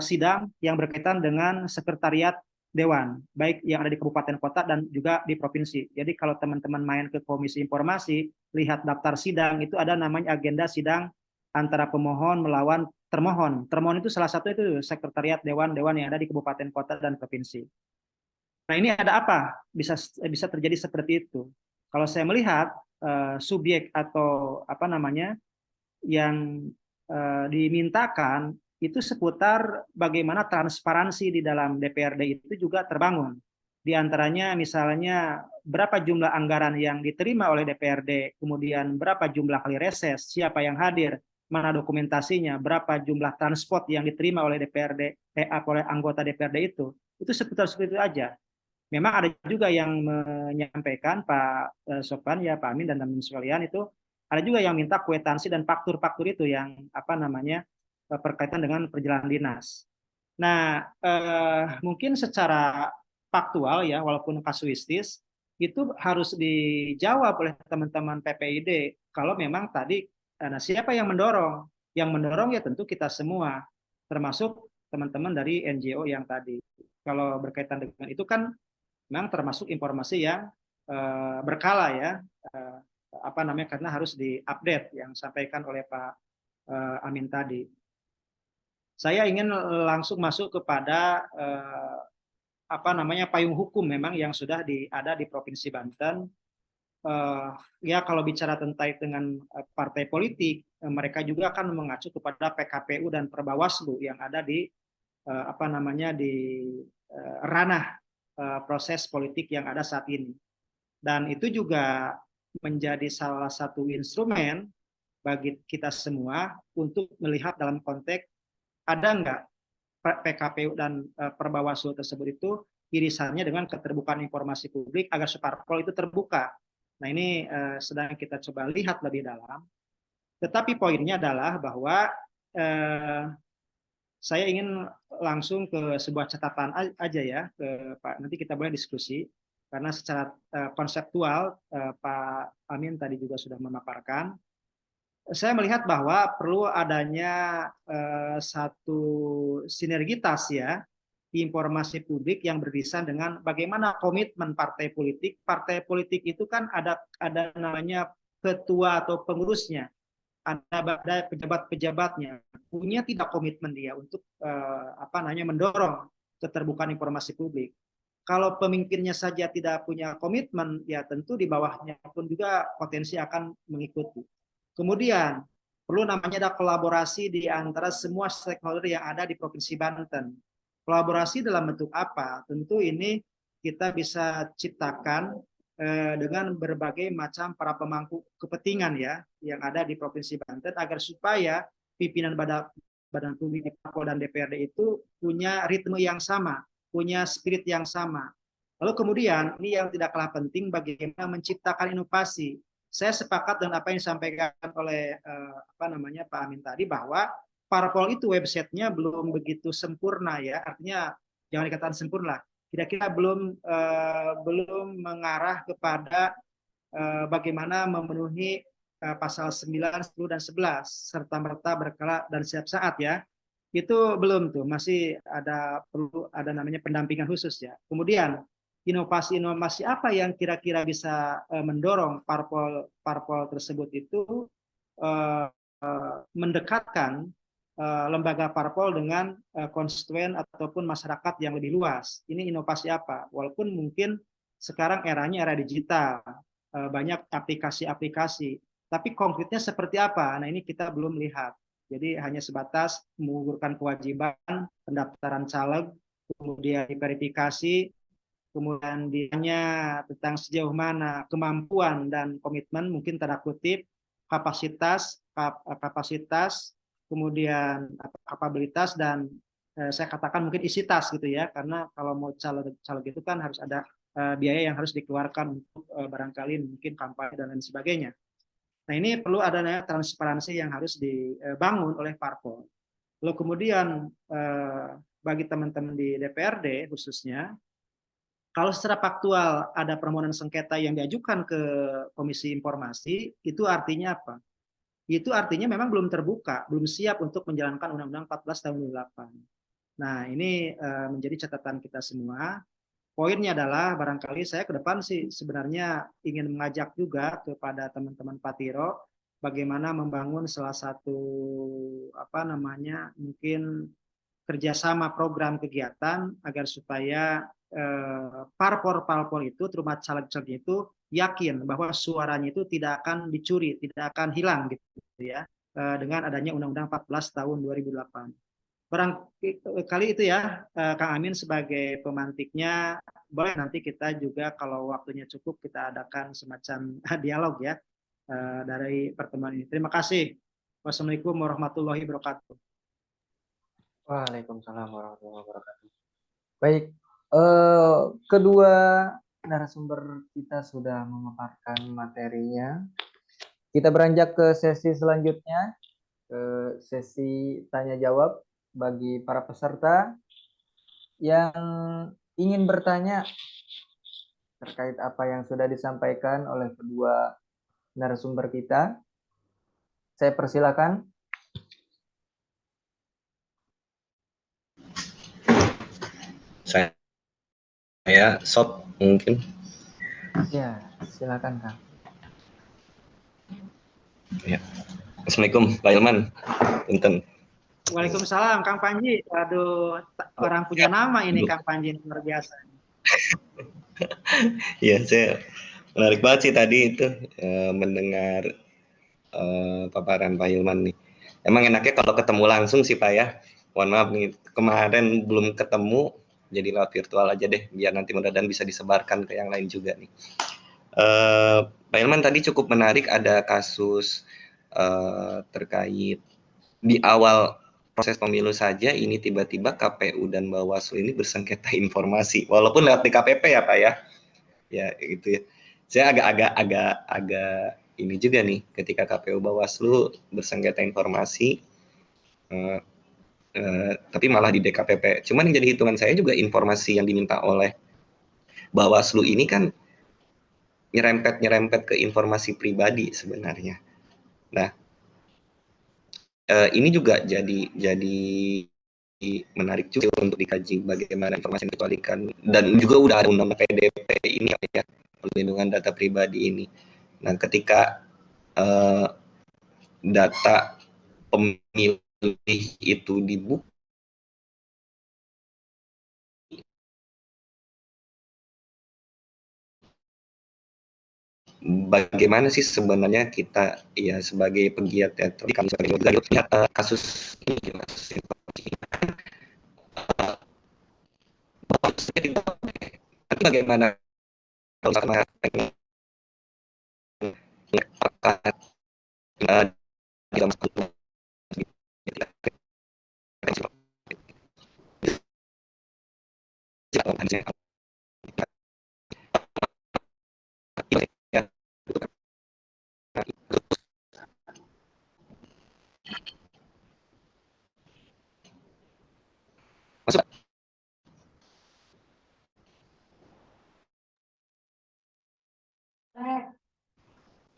sidang yang berkaitan dengan sekretariat dewan, baik yang ada di kabupaten kota dan juga di provinsi. Jadi kalau teman-teman main ke Komisi Informasi, lihat daftar sidang, itu ada namanya agenda sidang antara pemohon melawan termohon. Termohon itu salah satu itu sekretariat dewan-dewan yang ada di kabupaten kota dan provinsi. Nah, ini ada apa? Bisa terjadi seperti itu. Kalau saya melihat subjek atau yang dimintakan itu seputar bagaimana transparansi di dalam DPRD itu juga terbangun. Di antaranya misalnya berapa jumlah anggaran yang diterima oleh DPRD, kemudian berapa jumlah kali reses, siapa yang hadir, mana dokumentasinya, berapa jumlah transport yang diterima oleh oleh anggota DPRD itu seputar seperti itu aja. Memang ada juga yang menyampaikan Pak Sofwan ya, Pak Amin dan teman-teman sekalian, itu ada juga yang minta kwitansi dan faktur-faktur itu yang berkaitan dengan perjalanan dinas. Nah, mungkin secara faktual ya, walaupun kasuistis, itu harus dijawab oleh teman-teman PPID. Kalau memang tadi, nah siapa yang mendorong? Yang mendorong ya tentu kita semua, termasuk teman-teman dari NGO yang tadi. Kalau berkaitan dengan itu kan memang termasuk informasi yang berkala ya, karena harus diupdate yang disampaikan oleh Pak Amin tadi. Saya ingin langsung masuk kepada payung hukum memang yang sudah ada di Provinsi Banten. Ya kalau bicara tentang dengan partai politik, mereka juga akan mengacu kepada PKPU dan Perbawaslu yang ada di ranah proses politik yang ada saat ini. Dan itu juga menjadi salah satu instrumen bagi kita semua untuk melihat dalam konteks ada nggak PKPU dan Perbawaslu tersebut itu irisannya dengan keterbukaan informasi publik agar parpol itu terbuka. Nah ini sedang kita coba lihat lebih dalam. Tetapi poinnya adalah bahwa saya ingin langsung ke sebuah catatan aja ya, Pak. Nanti kita boleh diskusi karena secara konseptual Pak Amin tadi juga sudah memaparkan. Saya melihat bahwa perlu adanya satu sinergitas ya informasi publik yang beririsan dengan bagaimana komitmen partai politik. Partai politik itu kan ada namanya ketua atau pengurusnya, ada pejabat-pejabatnya. Punya tidak komitmen dia untuk mendorong keterbukaan informasi publik. Kalau pemimpinnya saja tidak punya komitmen, ya tentu di bawahnya pun juga potensi akan mengikuti. Kemudian perlu namanya ada kolaborasi di antara semua stakeholder yang ada di Provinsi Banten. Kolaborasi dalam bentuk apa? Tentu ini kita bisa ciptakan dengan berbagai macam para pemangku kepentingan ya yang ada di Provinsi Banten agar supaya pimpinan badan publik di Parpol dan DPRD itu punya ritme yang sama, punya spirit yang sama. Lalu kemudian ini yang tidak kalah penting bagaimana menciptakan inovasi. Saya sepakat dengan apa yang disampaikan oleh Pak Amin tadi bahwa Parpol itu websitenya belum begitu sempurna ya, artinya jangan dikatakan sempurna, kira-kira belum mengarah kepada bagaimana memenuhi pasal 9, 10 dan 11 serta merta berkala dan setiap saat ya. Itu belum tuh, masih perlu ada namanya pendampingan khusus ya. Kemudian inovasi-inovasi apa yang kira-kira bisa mendorong parpol tersebut itu mendekatkan lembaga parpol dengan konstituen ataupun masyarakat yang lebih luas. Ini inovasi apa? Walaupun mungkin sekarang eranya era digital, banyak aplikasi-aplikasi, tapi konkretnya seperti apa? Nah ini kita belum lihat. Jadi hanya sebatas menggugurkan kewajiban pendaftaran caleg, kemudian diverifikasi, kemudian ditanya tentang sejauh mana kemampuan dan komitmen, mungkin tanda kutip, kapasitas, kemudian kapabilitas, dan saya katakan mungkin isi tas gitu ya, karena kalau mau caleg itu kan harus ada biaya yang harus dikeluarkan untuk barangkali mungkin kampanye dan lain sebagainya. Nah ini perlu adanya transparansi yang harus dibangun oleh parpol. Lalu kemudian bagi teman-teman di DPRD khususnya, kalau secara faktual ada permohonan sengketa yang diajukan ke Komisi Informasi, itu artinya apa? Itu artinya memang belum terbuka, belum siap untuk menjalankan Undang-Undang 14 tahun 2008. Nah, ini menjadi catatan kita semua. Poinnya adalah barangkali saya ke depan sih sebenarnya ingin mengajak juga kepada teman-teman Patiro bagaimana membangun salah satu mungkin kerjasama program kegiatan agar supaya parpol itu, terutama caleg-caleg itu yakin bahwa suaranya itu tidak akan dicuri, tidak akan hilang gitu ya, dengan adanya Undang-Undang 14 tahun 2008. Barangkali itu ya, Kang Amin sebagai pemantiknya, boleh nanti kita juga kalau waktunya cukup kita adakan semacam dialog ya dari pertemuan ini. Terima kasih Wassalamualaikum warahmatullahi wabarakatuh. Waalaikumsalam warahmatullahi wabarakatuh. Baik, kedua narasumber kita sudah memaparkan materinya. Kita beranjak ke sesi selanjutnya, ke sesi tanya jawab bagi para peserta yang ingin bertanya terkait apa yang sudah disampaikan oleh kedua narasumber kita. Saya persilakan. Saya Sob mungkin. Ya, silakan Kang. Ya. Assalamualaikum Pak Ilman. Punten. Waalaikumsalam Kang Panji. Aduh, orang punya nama ini Kang Panji, luar biasa. Iya, saya menarik banget sih tadi itu mendengar paparan Pak Ilman nih. Emang enaknya kalau ketemu langsung sih Pak ya. Mohon maaf nih, kemarin belum ketemu, jadi lewat virtual aja deh, biar nanti mudah-mudahan bisa disebarkan ke yang lain juga nih. Pak Ilman tadi cukup menarik, ada kasus terkait di awal proses pemilu saja ini tiba-tiba KPU dan Bawaslu ini bersengketa informasi, walaupun lewat DKPP ya Pak ya. Ya itu ya. Saya agak ini juga nih ketika KPU Bawaslu bersengketa informasi, tapi malah di DKPP. Cuman yang jadi hitungan saya juga informasi yang diminta oleh Bawaslu ini kan nyerempet ke informasi pribadi sebenarnya. Nah, ini juga jadi menarik juga untuk dikaji bagaimana informasi yang dikecualikan, dan juga udah ada undang PDP ini ya, perlindungan data pribadi ini. Nah, ketika data pemilih itu dibuka, bagaimana sih sebenarnya kita ya sebagai pegiat ya, tapi kami sebagai pegiat lihat kasus ini, kasus informasi ini kan tapi bagaimana kalau sama apakah dalam masuk.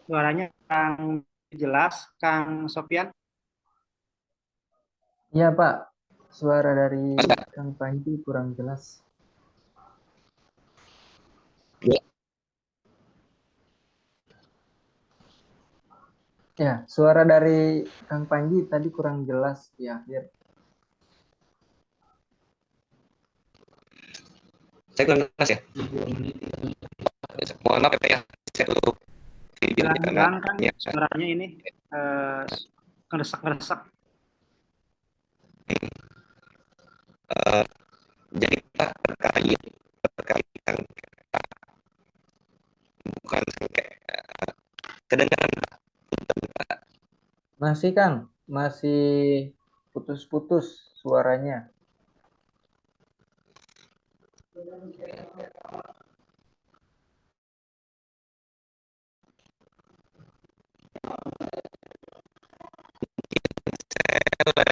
Suaranya Kang jelas, Kang Sofian. Iya Pak, suara dari Kang Panji kurang jelas. Ya, suara dari Kang Panji tadi kurang jelas di akhir. Saya kurang jelas ya. Mohon maaf ya, saya tutup video Hilang kan ya. suaranya ini ngeresak-ngeresak. Jadi Pak, terkait yang bukan kedengaran Masih Kang, masih putus-putus suaranya.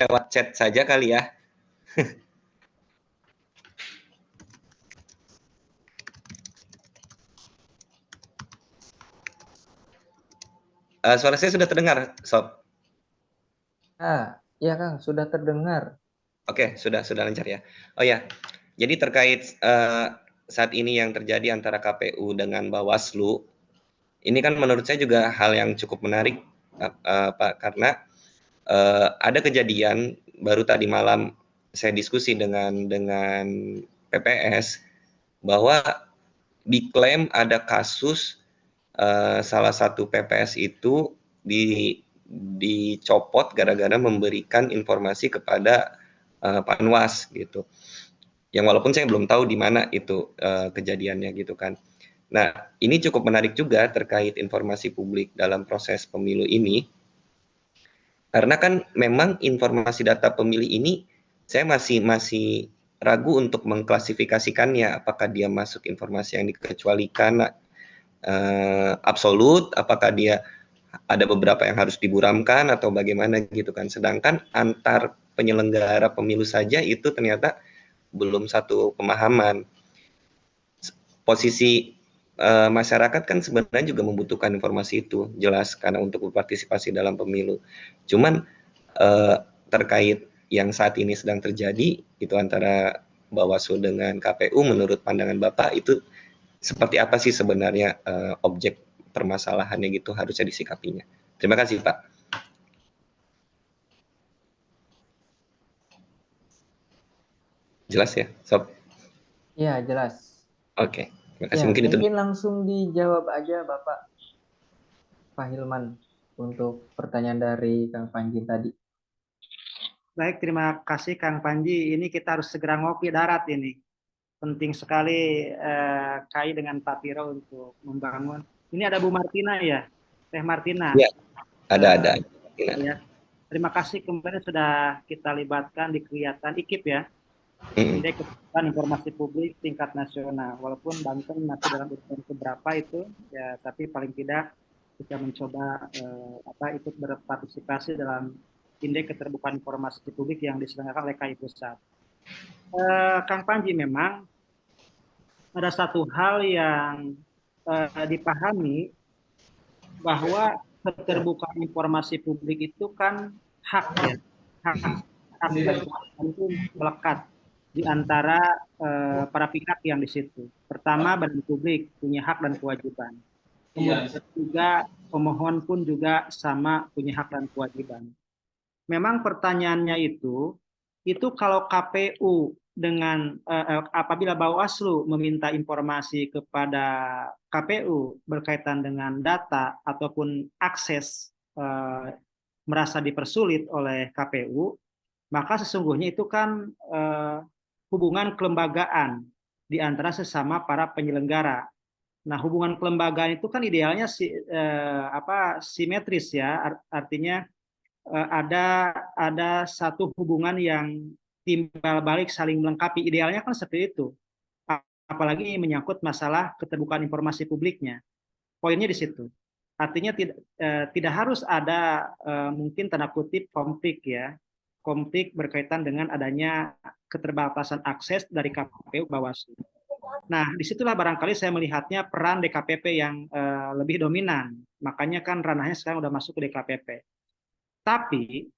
lewat chat saja kali ya. Suara saya sudah terdengar, Sob? Ah, ya Kang, sudah terdengar. Oke, sudah lancar ya. Oh ya, jadi terkait saat ini yang terjadi antara KPU dengan Bawaslu, ini kan menurut saya juga hal yang cukup menarik, Pak, karena ada kejadian baru tadi malam saya diskusi dengan PPS bahwa diklaim ada kasus salah satu PPS itu dicopot gara-gara memberikan informasi kepada Panwas gitu. Yang walaupun saya belum tahu di mana itu kejadiannya gitu kan. Nah, ini cukup menarik juga terkait informasi publik dalam proses pemilu ini. Karena kan memang informasi data pemilih ini saya masih ragu untuk mengklasifikasikannya, apakah dia masuk informasi yang dikecualikan absolut, apakah dia ada beberapa yang harus diburamkan atau bagaimana gitu kan. Sedangkan antar penyelenggara pemilu saja itu ternyata belum satu pemahaman. Posisi masyarakat kan sebenarnya juga membutuhkan informasi itu, jelas, karena untuk berpartisipasi dalam pemilu. Cuman terkait yang saat ini sedang terjadi itu antara Bawaslu dengan KPU, menurut pandangan Bapak itu seperti apa sih sebenarnya objek permasalahannya gitu harusnya disikapinya. Terima kasih Pak. Jelas ya, Sob? Iya, jelas. Oke, terima kasih. Ya, Mungkin itu. mungkin langsung dijawab aja Bapak Pak Hilman untuk pertanyaan dari Kang Panji tadi. Baik, terima kasih Kang Panji. Ini kita harus segera ngopi darat ini. Penting sekali Kai dengan Pak Tiro untuk membangun. Ini ada Bu Martina ya, Teh Martina. Ya, ada. Ya. Terima kasih kemarin sudah kita libatkan di kegiatan IKIP ya. Indeks Keterbukaan Informasi Publik tingkat nasional. Walaupun Banten masih dalam urutan keberapa itu, ya, tapi paling tidak kita mencoba ikut berpartisipasi dalam Indeks Keterbukaan Informasi Publik yang diselenggarakan oleh KI Pusat. Kang Panji, memang ada satu hal yang dipahami bahwa keterbukaan informasi publik itu kan hak ya, hak itu melekat di antara para pihak yang di situ. Pertama, badan publik punya hak dan kewajiban. Kemudian juga pemohon pun juga sama punya hak dan kewajiban. Memang pertanyaannya itu kalau KPU dengan apabila Bawaslu meminta informasi kepada KPU berkaitan dengan data ataupun akses merasa dipersulit oleh KPU, maka sesungguhnya itu kan hubungan kelembagaan di antara sesama para penyelenggara. Nah, hubungan kelembagaan itu kan idealnya simetris ya, artinya ada satu hubungan yang timbal balik saling melengkapi. Idealnya kan seperti itu. Apalagi menyangkut masalah keterbukaan informasi publiknya. Poinnya di situ. Artinya tidak harus ada mungkin tanda kutip konflik ya. Konflik berkaitan dengan adanya keterbatasan akses dari KPU Bawaslu. Nah, disitulah barangkali saya melihatnya peran DKPP yang lebih dominan. Makanya kan ranahnya sekarang udah masuk ke DKPP. Tapi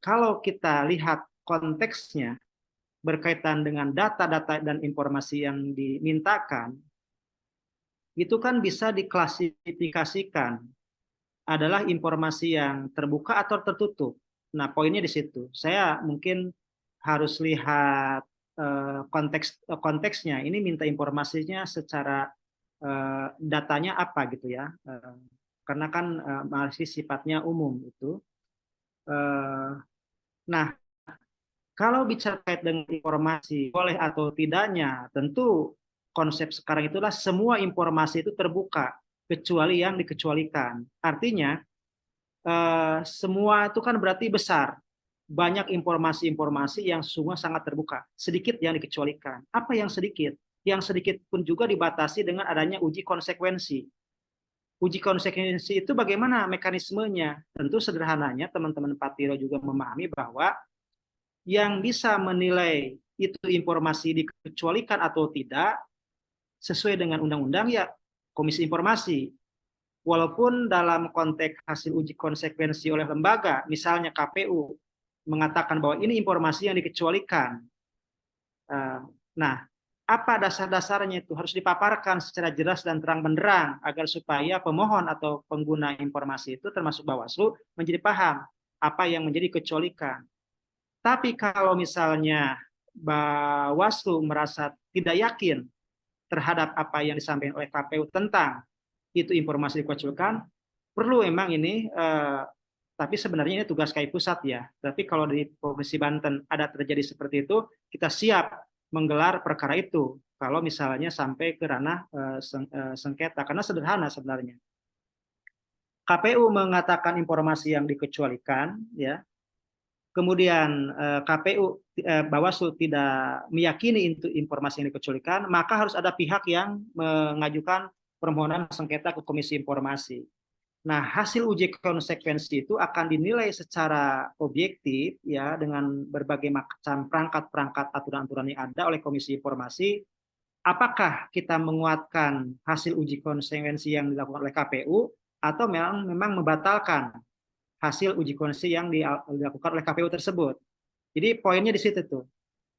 kalau kita lihat konteksnya berkaitan dengan data-data dan informasi yang dimintakan, itu kan bisa diklasifikasikan adalah informasi yang terbuka atau tertutup. Nah, poinnya di situ. Saya mungkin harus lihat konteksnya. Ini minta informasinya secara datanya apa gitu ya. Karena kan masih sifatnya umum itu. Nah, kalau bicara terkait dengan informasi boleh atau tidaknya, tentu konsep sekarang itulah semua informasi itu terbuka kecuali yang dikecualikan. Artinya semua itu kan berarti besar. Banyak informasi-informasi yang semua sangat terbuka. Sedikit yang dikecualikan. Apa yang sedikit? Yang sedikit pun juga dibatasi dengan adanya uji konsekuensi. Uji konsekuensi itu bagaimana mekanismenya? Tentu sederhananya teman-teman Patiro juga memahami bahwa yang bisa menilai itu informasi dikecualikan atau tidak sesuai dengan undang-undang ya Komisi Informasi. Walaupun dalam konteks hasil uji konsekuensi oleh lembaga, misalnya KPU, mengatakan bahwa ini informasi yang dikecualikan. Nah, apa dasar-dasarnya itu harus dipaparkan secara jelas dan terang benderang agar supaya pemohon atau pengguna informasi itu termasuk Bawaslu menjadi paham apa yang menjadi kecualikan. Tapi kalau misalnya Bawaslu merasa tidak yakin terhadap apa yang disampaikan oleh KPU tentang itu informasi dikecualikan, perlu memang ini, tapi sebenarnya ini tugas KI Pusat ya. Tapi kalau di Provinsi Banten ada terjadi seperti itu, kita siap menggelar perkara itu. Kalau misalnya sampai ke ranah sengketa, karena sederhana sebenarnya. KPU mengatakan informasi yang dikecualikan, ya. Kemudian Bawaslu tidak meyakini itu informasi yang dikecualikan, maka harus ada pihak yang mengajukan permohonan sengketa ke Komisi Informasi. Nah, hasil uji konsekuensi itu akan dinilai secara objektif ya dengan berbagai macam perangkat-perangkat aturan-aturan yang ada oleh Komisi Informasi. Apakah kita menguatkan hasil uji konsekuensi yang dilakukan oleh KPU atau memang membatalkan hasil uji konsekuensi yang dilakukan oleh KPU tersebut. Jadi poinnya di situ tuh.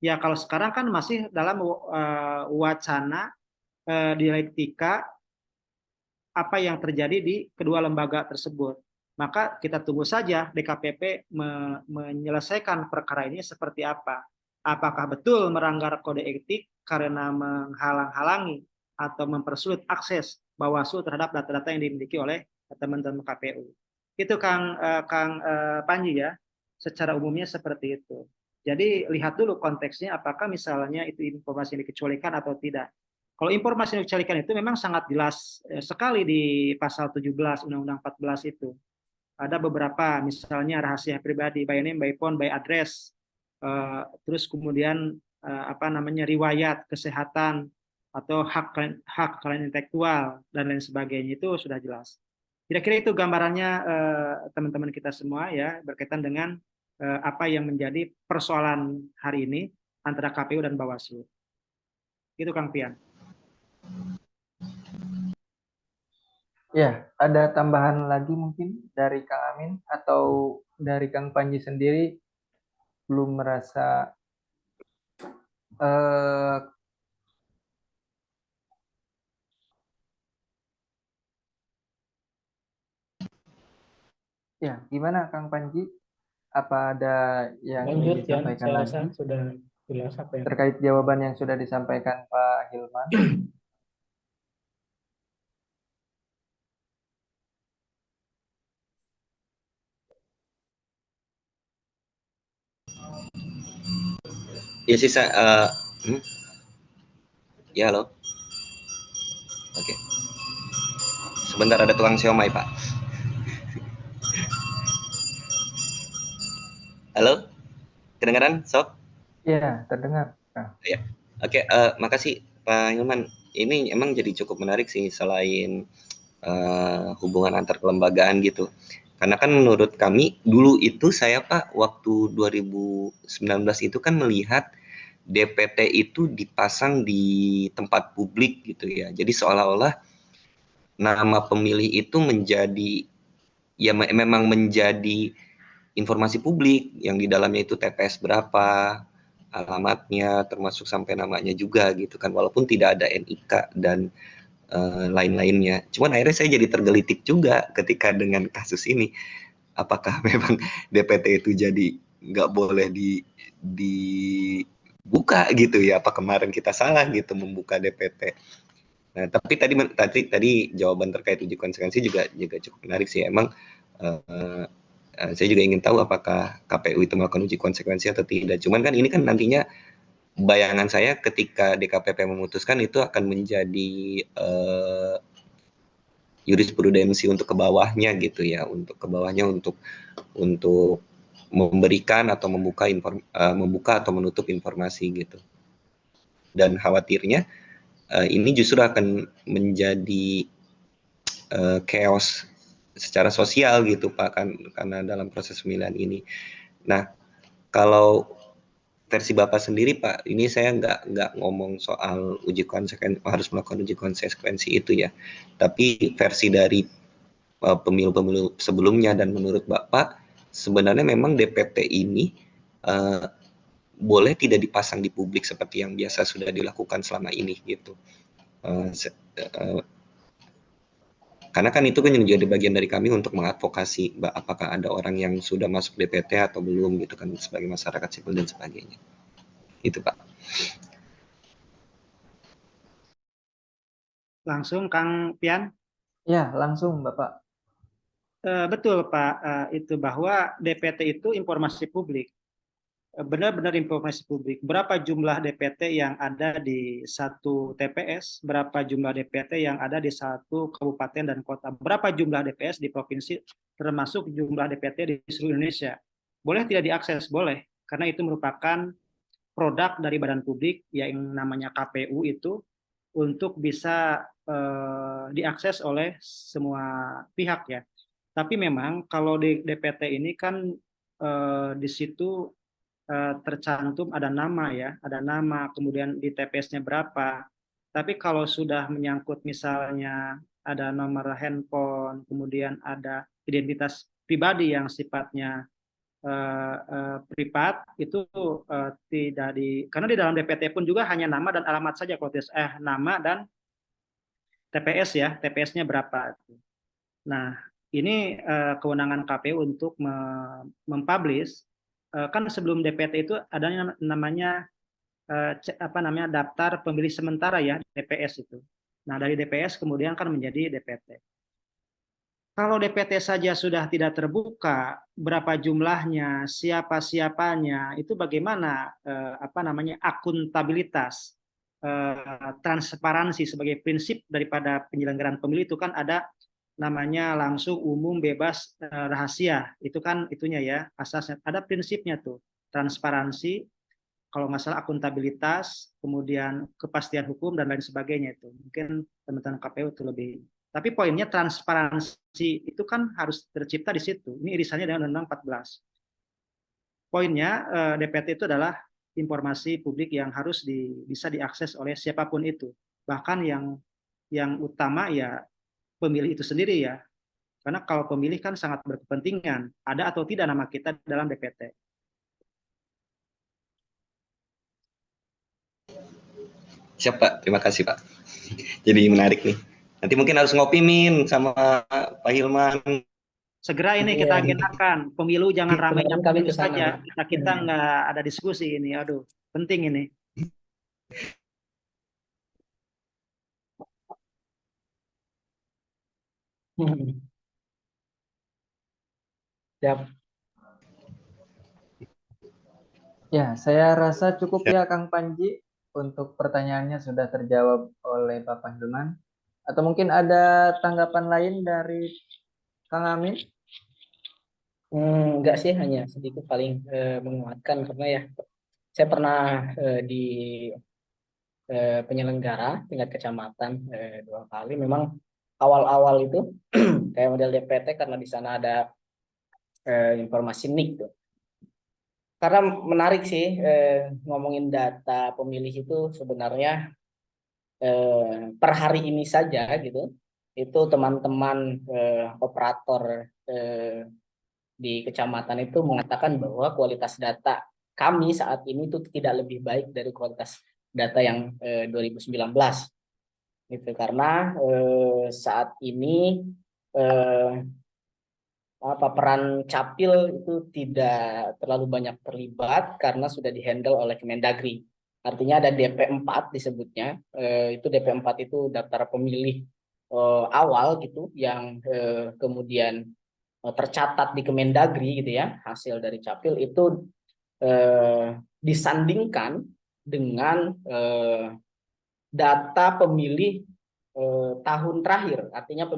Ya kalau sekarang kan masih dalam wacana dialektika apa yang terjadi di kedua lembaga tersebut. Maka kita tunggu saja DKPP menyelesaikan perkara ini seperti apa. Apakah betul melanggar kode etik karena menghalang-halangi atau mempersulit akses Bawaslu terhadap data-data yang dimiliki oleh teman-teman KPU. Itu Kang Panji ya, secara umumnya seperti itu. Jadi lihat dulu konteksnya apakah misalnya itu informasi yang dikecualikan atau tidak. Kalau informasi yang dikecualikan itu memang sangat jelas sekali di pasal 17 Undang-Undang 14 itu. Ada beberapa misalnya rahasia pribadi, by name, by phone, by address, terus kemudian riwayat kesehatan atau hak kekayaan intelektual dan lain sebagainya itu sudah jelas. Kira-kira itu gambarannya teman-teman kita semua ya berkaitan dengan apa yang menjadi persoalan hari ini antara KPU dan Bawaslu. Itu Kang Pian. Ya, ada tambahan lagi mungkin dari Kang Amin atau dari Kang Panji sendiri belum merasa ya, gimana Kang Panji? Apa ada yang ingin disampaikan saya lagi rasa sudah jelas apa yang terkait jawaban yang sudah disampaikan Pak Hilman? Ya sisa ya halo. Oke. Sebentar ada tukang siomay, Pak. Halo? Kedengaran, Sob? Iya, terdengar. Ya. Oke, makasih Pak Hilman. Ini emang jadi cukup menarik sih selain hubungan antar kelembagaan gitu. Karena kan menurut kami dulu itu saya Pak waktu 2019 itu kan melihat DPT itu dipasang di tempat publik gitu ya. Jadi seolah-olah nama pemilih itu menjadi ya memang menjadi informasi publik yang di dalamnya itu TPS berapa, alamatnya termasuk sampai namanya juga gitu kan walaupun tidak ada NIK dan lain-lainnya. Cuman akhirnya saya jadi tergelitik juga ketika dengan kasus ini. Apakah memang DPT itu jadi nggak boleh dibuka gitu ya? Apa kemarin kita salah gitu membuka DPT? Nah, tapi tadi jawaban terkait uji konsekuensi juga cukup menarik sih. Emang saya juga ingin tahu apakah KPU itu melakukan uji konsekuensi atau tidak. Cuman kan ini kan nantinya bayangan saya ketika DKPP memutuskan itu akan menjadi jurisprudensi untuk ke bawahnya gitu ya, untuk ke bawahnya untuk memberikan atau membuka atau menutup informasi gitu. Dan khawatirnya ini justru akan menjadi chaos secara sosial gitu Pak kan karena dalam proses pemilihan ini. Nah, kalau versi Bapak sendiri Pak, ini saya nggak ngomong soal uji konsekuensi harus melakukan uji konsekuensi itu ya. Tapi versi dari pemilu-pemilu sebelumnya dan menurut Bapak sebenarnya memang DPT ini boleh tidak dipasang di publik seperti yang biasa sudah dilakukan selama ini gitu. Karena kan itu kan yang menjadi bagian dari kami untuk mengadvokasi apakah ada orang yang sudah masuk DPT atau belum gitu kan sebagai masyarakat sipil dan sebagainya. Itu Pak. Langsung Kang Pian. Ya, langsung Bapak. Betul Pak, itu bahwa DPT itu informasi publik. benar-benar informasi publik. Berapa jumlah DPT yang ada di satu TPS, berapa jumlah DPT yang ada di satu kabupaten dan kota, berapa jumlah DPS di provinsi, termasuk jumlah DPT di seluruh Indonesia. Boleh tidak diakses? Boleh, karena itu merupakan produk dari badan publik yang namanya KPU itu untuk bisa diakses oleh semua pihak ya. Tapi memang kalau di DPT ini kan di situ tercantum ada nama ya, ada nama, kemudian di TPS-nya berapa. Tapi kalau sudah menyangkut misalnya ada nomor handphone, kemudian ada identitas pribadi yang sifatnya privat, itu tidak karena di dalam DPT pun juga hanya nama dan alamat saja, kalau nama dan TPS ya, TPS-nya berapa. Nah, ini kewenangan KPU untuk mempublish. Kan sebelum DPT itu ada namanya daftar pemilih sementara ya, DPS itu. Nah, dari DPS kemudian kan menjadi DPT. Kalau DPT saja sudah tidak terbuka, berapa jumlahnya, siapa-siapanya, itu bagaimana akuntabilitas, transparansi sebagai prinsip daripada penyelenggaraan pemilu itu kan ada namanya langsung, umum, bebas, rahasia. Itu kan itunya ya, asasnya. Ada prinsipnya tuh, transparansi, kalau nggak salah akuntabilitas, kemudian kepastian hukum dan lain sebagainya itu. Mungkin teman-teman KPU itu lebih. Tapi poinnya transparansi itu kan harus tercipta di situ. Ini irisannya dengan Undang-Undang 14. Poinnya DPT itu adalah informasi publik yang harus bisa diakses oleh siapapun itu. Bahkan yang utama ya pemilih itu sendiri ya. Karena kalau pemilih kan sangat berkepentingan, ada atau tidak nama kita dalam DPT. Siap Pak, terima kasih Pak. Jadi menarik nih. Nanti mungkin harus ngopi Min sama Pak Hilman. Segera ini kita agendakan, pemilu jangan ramainya kami pemilu ke sana, saja. Kita nggak ada diskusi ini, aduh penting ini. Siap. Ya, saya rasa cukup ya Kang Panji, untuk pertanyaannya sudah terjawab oleh Bapak Hilman. Atau mungkin ada tanggapan lain dari Kang Amin? Enggak sih, hanya sedikit paling menguatkan karena ya saya pernah di penyelenggara tingkat kecamatan 2 kali. Memang awal-awal itu kayak model DPT karena di sana ada informasi NIK tuh. Karena menarik sih ngomongin data pemilih itu sebenarnya per hari ini saja gitu. Itu teman-teman operator di kecamatan itu mengatakan bahwa kualitas data kami saat ini itu tidak lebih baik dari kualitas data yang 2019 gitu, karena saat ini peran capil itu tidak terlalu banyak terlibat karena sudah dihandle oleh Kemendagri. Artinya ada DP4 disebutnya, itu DP4 itu daftar pemilih awal gitu yang kemudian tercatat di Kemendagri gitu ya, hasil dari capil itu disandingkan dengan data pemilih tahun terakhir, artinya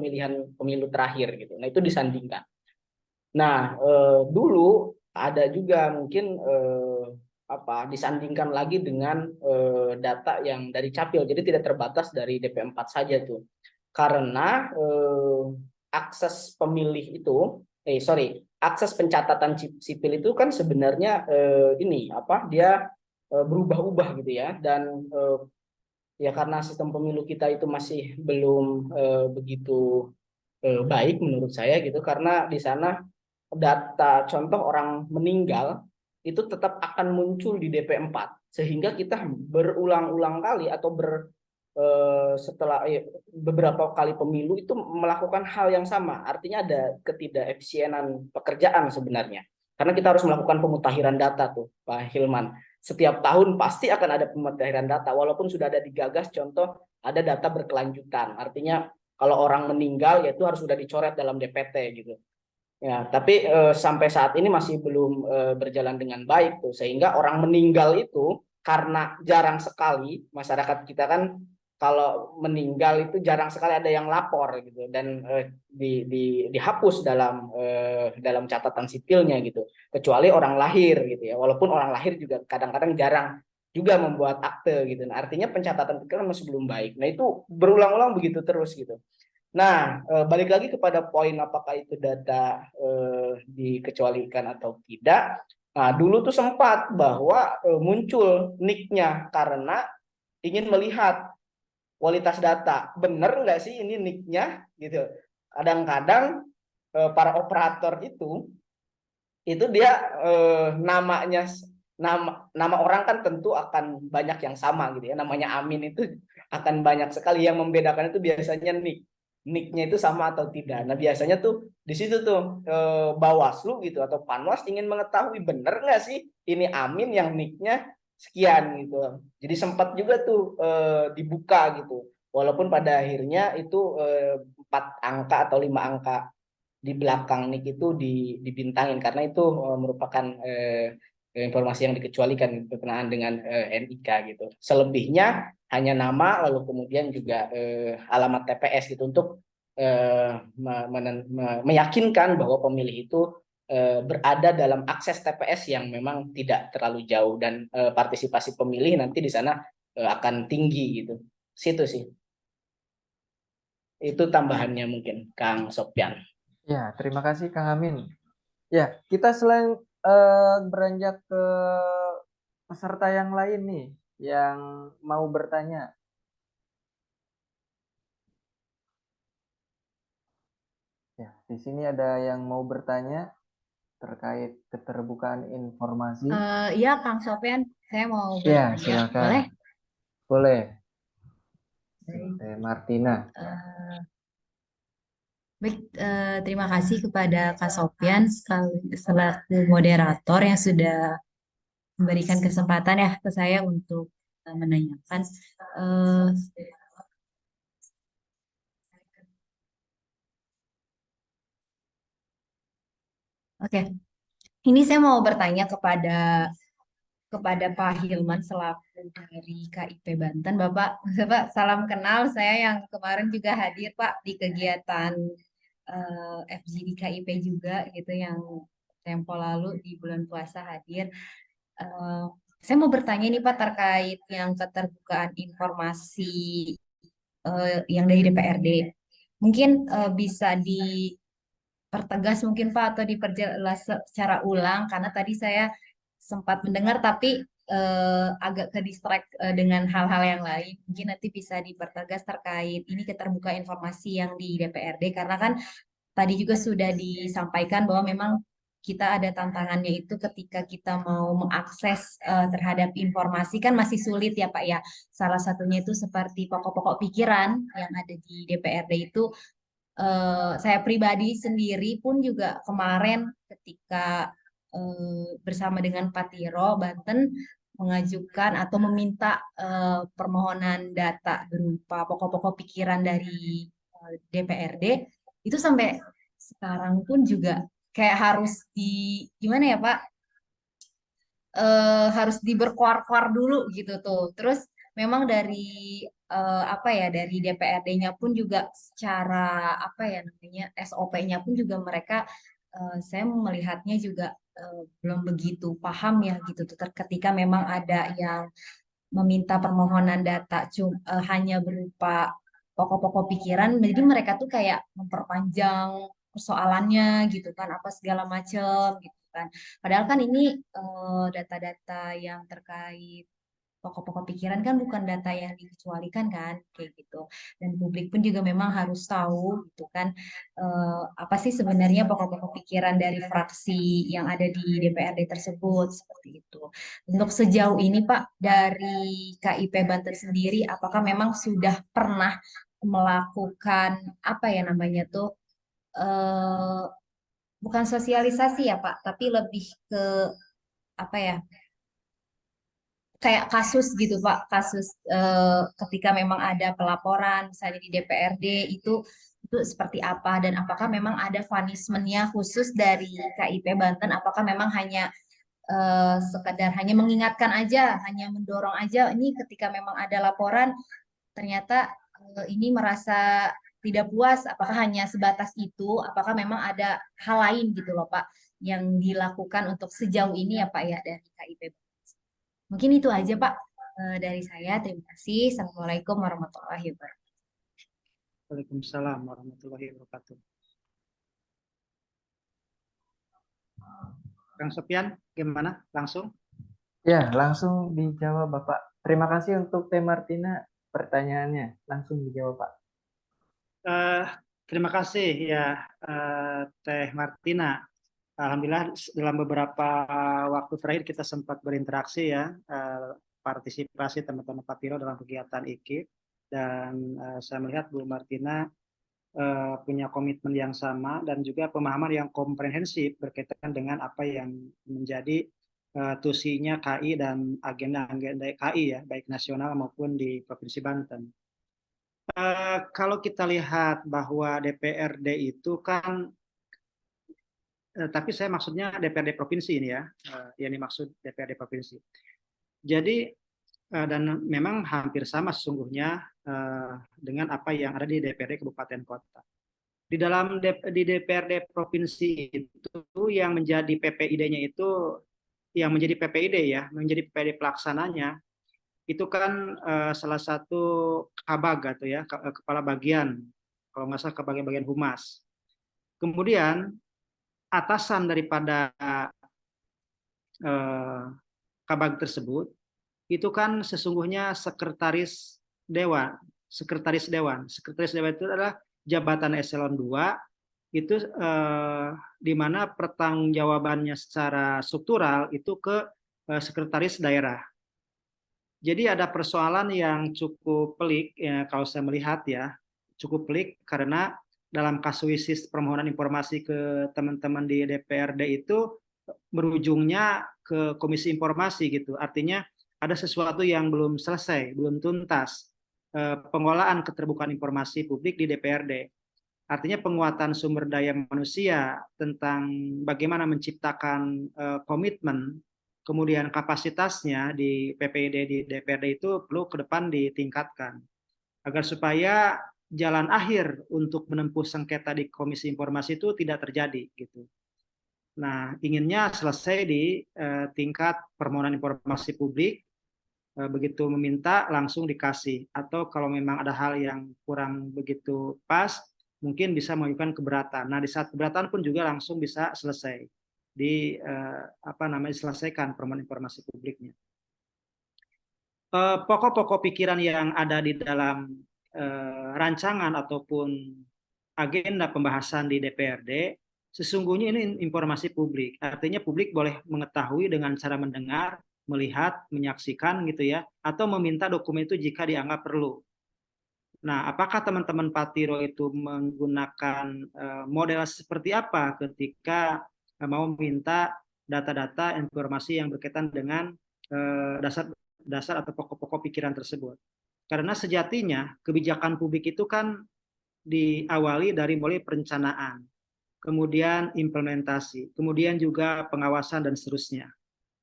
pemilu terakhir gitu. Nah, itu disandingkan. Nah, dulu ada juga mungkin disandingkan lagi dengan data yang dari capil, jadi tidak terbatas dari DP4 saja tuh. Karena akses pemilih itu, akses pencatatan sipil itu kan sebenarnya dia berubah-ubah gitu ya, dan ya karena sistem pemilu kita itu masih belum begitu baik menurut saya gitu, karena di sana data contoh orang meninggal itu tetap akan muncul di DP4 sehingga kita berulang-ulang kali atau setelah beberapa kali pemilu itu melakukan hal yang sama. Artinya ada ketidakefisienan pekerjaan sebenarnya. Karena kita harus melakukan pemutakhiran data tuh, Pak Hilman. Setiap tahun pasti akan ada pemutakhiran data walaupun sudah ada digagas contoh ada data berkelanjutan. Artinya kalau orang meninggal ya itu harus sudah dicoret dalam DPT gitu. Ya, tapi sampai saat ini masih belum berjalan dengan baik tuh, sehingga orang meninggal itu karena jarang sekali masyarakat kita kan kalau meninggal itu jarang sekali ada yang lapor gitu dan dihapus dalam catatan sipilnya gitu, kecuali orang lahir gitu ya. Walaupun orang lahir juga kadang-kadang jarang juga membuat akte gitu. Nah, artinya pencatatan itu kan masih belum baik. Nah, itu berulang-ulang begitu terus gitu. Nah, balik lagi kepada poin apakah itu data dikecualikan atau tidak. Nah, dulu tuh sempat bahwa muncul nick-nya karena ingin melihat kualitas data. Bener nggak sih ini nick-nya gitu. Kadang-kadang para operator itu dia namanya nama orang kan tentu akan banyak yang sama gitu ya. Namanya Amin itu akan banyak sekali, yang membedakan itu biasanya nicknya itu sama atau tidak. Nah, biasanya tuh di situ tuh Bawaslu gitu atau Panwas ingin mengetahui bener nggak sih ini Amin yang nicknya sekian gitu. Jadi sempat juga tuh dibuka gitu. Walaupun pada akhirnya itu 4 angka atau 5 angka di belakang nick itu dibintangin karena itu merupakan informasi yang dikecualikan berkenaan dengan NIK gitu. Selebihnya hanya nama lalu kemudian juga alamat TPS gitu untuk meyakinkan bahwa pemilih itu berada dalam akses TPS yang memang tidak terlalu jauh dan partisipasi pemilih nanti di sana akan tinggi gitu. Situ sih. Itu tambahannya mungkin Kang Sopyan. Ya, terima kasih Kang Amin. Ya, kita selain beranjak ke peserta yang lain nih yang mau bertanya. Ya, di sini ada yang mau bertanya terkait keterbukaan informasi. Iya, Kang Sofyan, saya mau Ya, bertanya. silakan. Boleh? Boleh. Baik. Martina. Baik, terima kasih kepada Kak Sofyan selaku moderator yang sudah memberikan kesempatan ya ke saya untuk menanyakan. Eh, Oke, ini saya mau bertanya kepada Pak Hilman selaku dari KIP Banten. Bapak salam kenal. Saya yang kemarin juga hadir Pak di kegiatan FGD KIP juga gitu yang tempo lalu di bulan puasa hadir. Eh, saya mau bertanya nih Pak terkait yang keterbukaan informasi yang dari DPRD. Mungkin bisa dipertegas mungkin Pak atau diperjelas secara ulang karena tadi saya sempat mendengar tapi agak ke distract dengan hal-hal yang lain. Mungkin nanti bisa dipertegas terkait ini keterbukaan informasi yang di DPRD karena kan tadi juga sudah disampaikan bahwa memang kita ada tantangannya itu ketika kita mau mengakses terhadap informasi kan masih sulit ya Pak ya. Salah satunya itu seperti pokok-pokok pikiran yang ada di DPRD itu saya pribadi sendiri pun juga kemarin ketika bersama dengan Pak Tiro Banten mengajukan atau meminta permohonan data berupa pokok-pokok pikiran dari DPRD itu sampai sekarang pun juga kayak harus gimana ya Pak harus diberkuar-kuar dulu gitu tuh. Terus memang dari apa ya dari DPRD-nya pun juga secara apa ya namanya SOP-nya pun juga mereka saya melihatnya juga belum begitu paham ya gitu tuh. Ketika memang ada yang meminta permohonan data hanya berupa pokok-pokok pikiran, jadi mereka tuh kayak memperpanjang persoalannya gitu kan, apa segala macem gitu kan. Padahal kan ini data-data yang terkait pokok-pokok pikiran kan bukan data yang dikecualikan kan, kayak gitu. Dan publik pun juga memang harus tahu gitu kan, apa sih sebenarnya pokok-pokok pikiran dari fraksi yang ada di DPRD tersebut, seperti itu. Untuk sejauh ini Pak, dari KIP Banten sendiri, apakah memang sudah pernah melakukan apa ya namanya tuh, eh, bukan sosialisasi ya Pak, tapi lebih ke apa ya kayak kasus gitu Pak, kasus ketika memang ada pelaporan misalnya di DPRD itu itu seperti apa dan apakah memang ada punishment-nya khusus dari KIP Banten, apakah memang hanya sekedar hanya mengingatkan aja, hanya mendorong aja, ini ketika memang ada laporan ternyata ini merasa tidak puas, apakah hanya sebatas itu, apakah memang ada hal lain gitu loh Pak yang dilakukan untuk sejauh ini ya Pak ya dari KIP. Mungkin itu aja Pak dari saya. Terima kasih. Assalamualaikum warahmatullahi wabarakatuh. Waalaikumsalam warahmatullahi wabarakatuh. Kang Sofian, gimana? Langsung? Ya, langsung dijawab Bapak. Terima kasih untuk Teh Martina pertanyaannya. Langsung dijawab Pak. Terima kasih ya Teh Martina. Alhamdulillah dalam beberapa waktu terakhir kita sempat berinteraksi ya, partisipasi teman-teman Patiro dalam kegiatan IKIP, dan saya melihat Bu Martina punya komitmen yang sama dan juga pemahaman yang komprehensif berkaitan dengan apa yang menjadi tusinya KI dan agenda-agenda KI ya, baik nasional maupun di Provinsi Banten. Kalau kita lihat bahwa DPRD itu kan, tapi saya maksudnya DPRD Provinsi ini ya, yang dimaksud DPRD Provinsi. Jadi, dan memang hampir sama sesungguhnya dengan apa yang ada di DPRD Kabupaten Kota. Di dalam di DPRD Provinsi itu yang menjadi PPID-nya itu, yang menjadi PPID ya, menjadi PPID pelaksananya, itu kan salah satu kabag atau ya, kepala bagian, kalau nggak salah ke bagian humas. Kemudian atasan daripada kabag tersebut itu kan sesungguhnya sekretaris dewan. Sekretaris dewan itu adalah jabatan eselon 2 itu di mana pertanggungjawabannya secara struktural itu ke sekretaris daerah. Jadi ada persoalan yang cukup pelik ya, kalau saya melihat ya, cukup pelik karena dalam kasuisis permohonan informasi ke teman-teman di DPRD itu berujungnya ke Komisi Informasi gitu. Artinya ada sesuatu yang belum selesai, belum tuntas pengelolaan keterbukaan informasi publik di DPRD. Artinya penguatan sumber daya manusia tentang bagaimana menciptakan komitmen, kemudian kapasitasnya di PPID di DPRD itu perlu ke depan ditingkatkan agar supaya jalan akhir untuk menempuh sengketa di Komisi Informasi itu tidak terjadi gitu. Nah, inginnya selesai di tingkat permohonan informasi publik, begitu meminta langsung dikasih, atau kalau memang ada hal yang kurang begitu pas, mungkin bisa mengajukan keberatan. Nah, di saat keberatan pun juga langsung bisa selesai diselesaikan permohonan informasi publiknya. Pokok-pokok pikiran yang ada di dalam rancangan ataupun agenda pembahasan di DPRD sesungguhnya ini informasi publik. Artinya publik boleh mengetahui dengan cara mendengar, melihat, menyaksikan gitu ya, atau meminta dokumen itu jika dianggap perlu. Nah, apakah teman-teman Patiro itu menggunakan model seperti apa ketika mau minta data-data informasi yang berkaitan dengan dasar atau pokok-pokok pikiran tersebut? Karena sejatinya kebijakan publik itu kan diawali dari mulai perencanaan, kemudian implementasi, kemudian juga pengawasan dan seterusnya.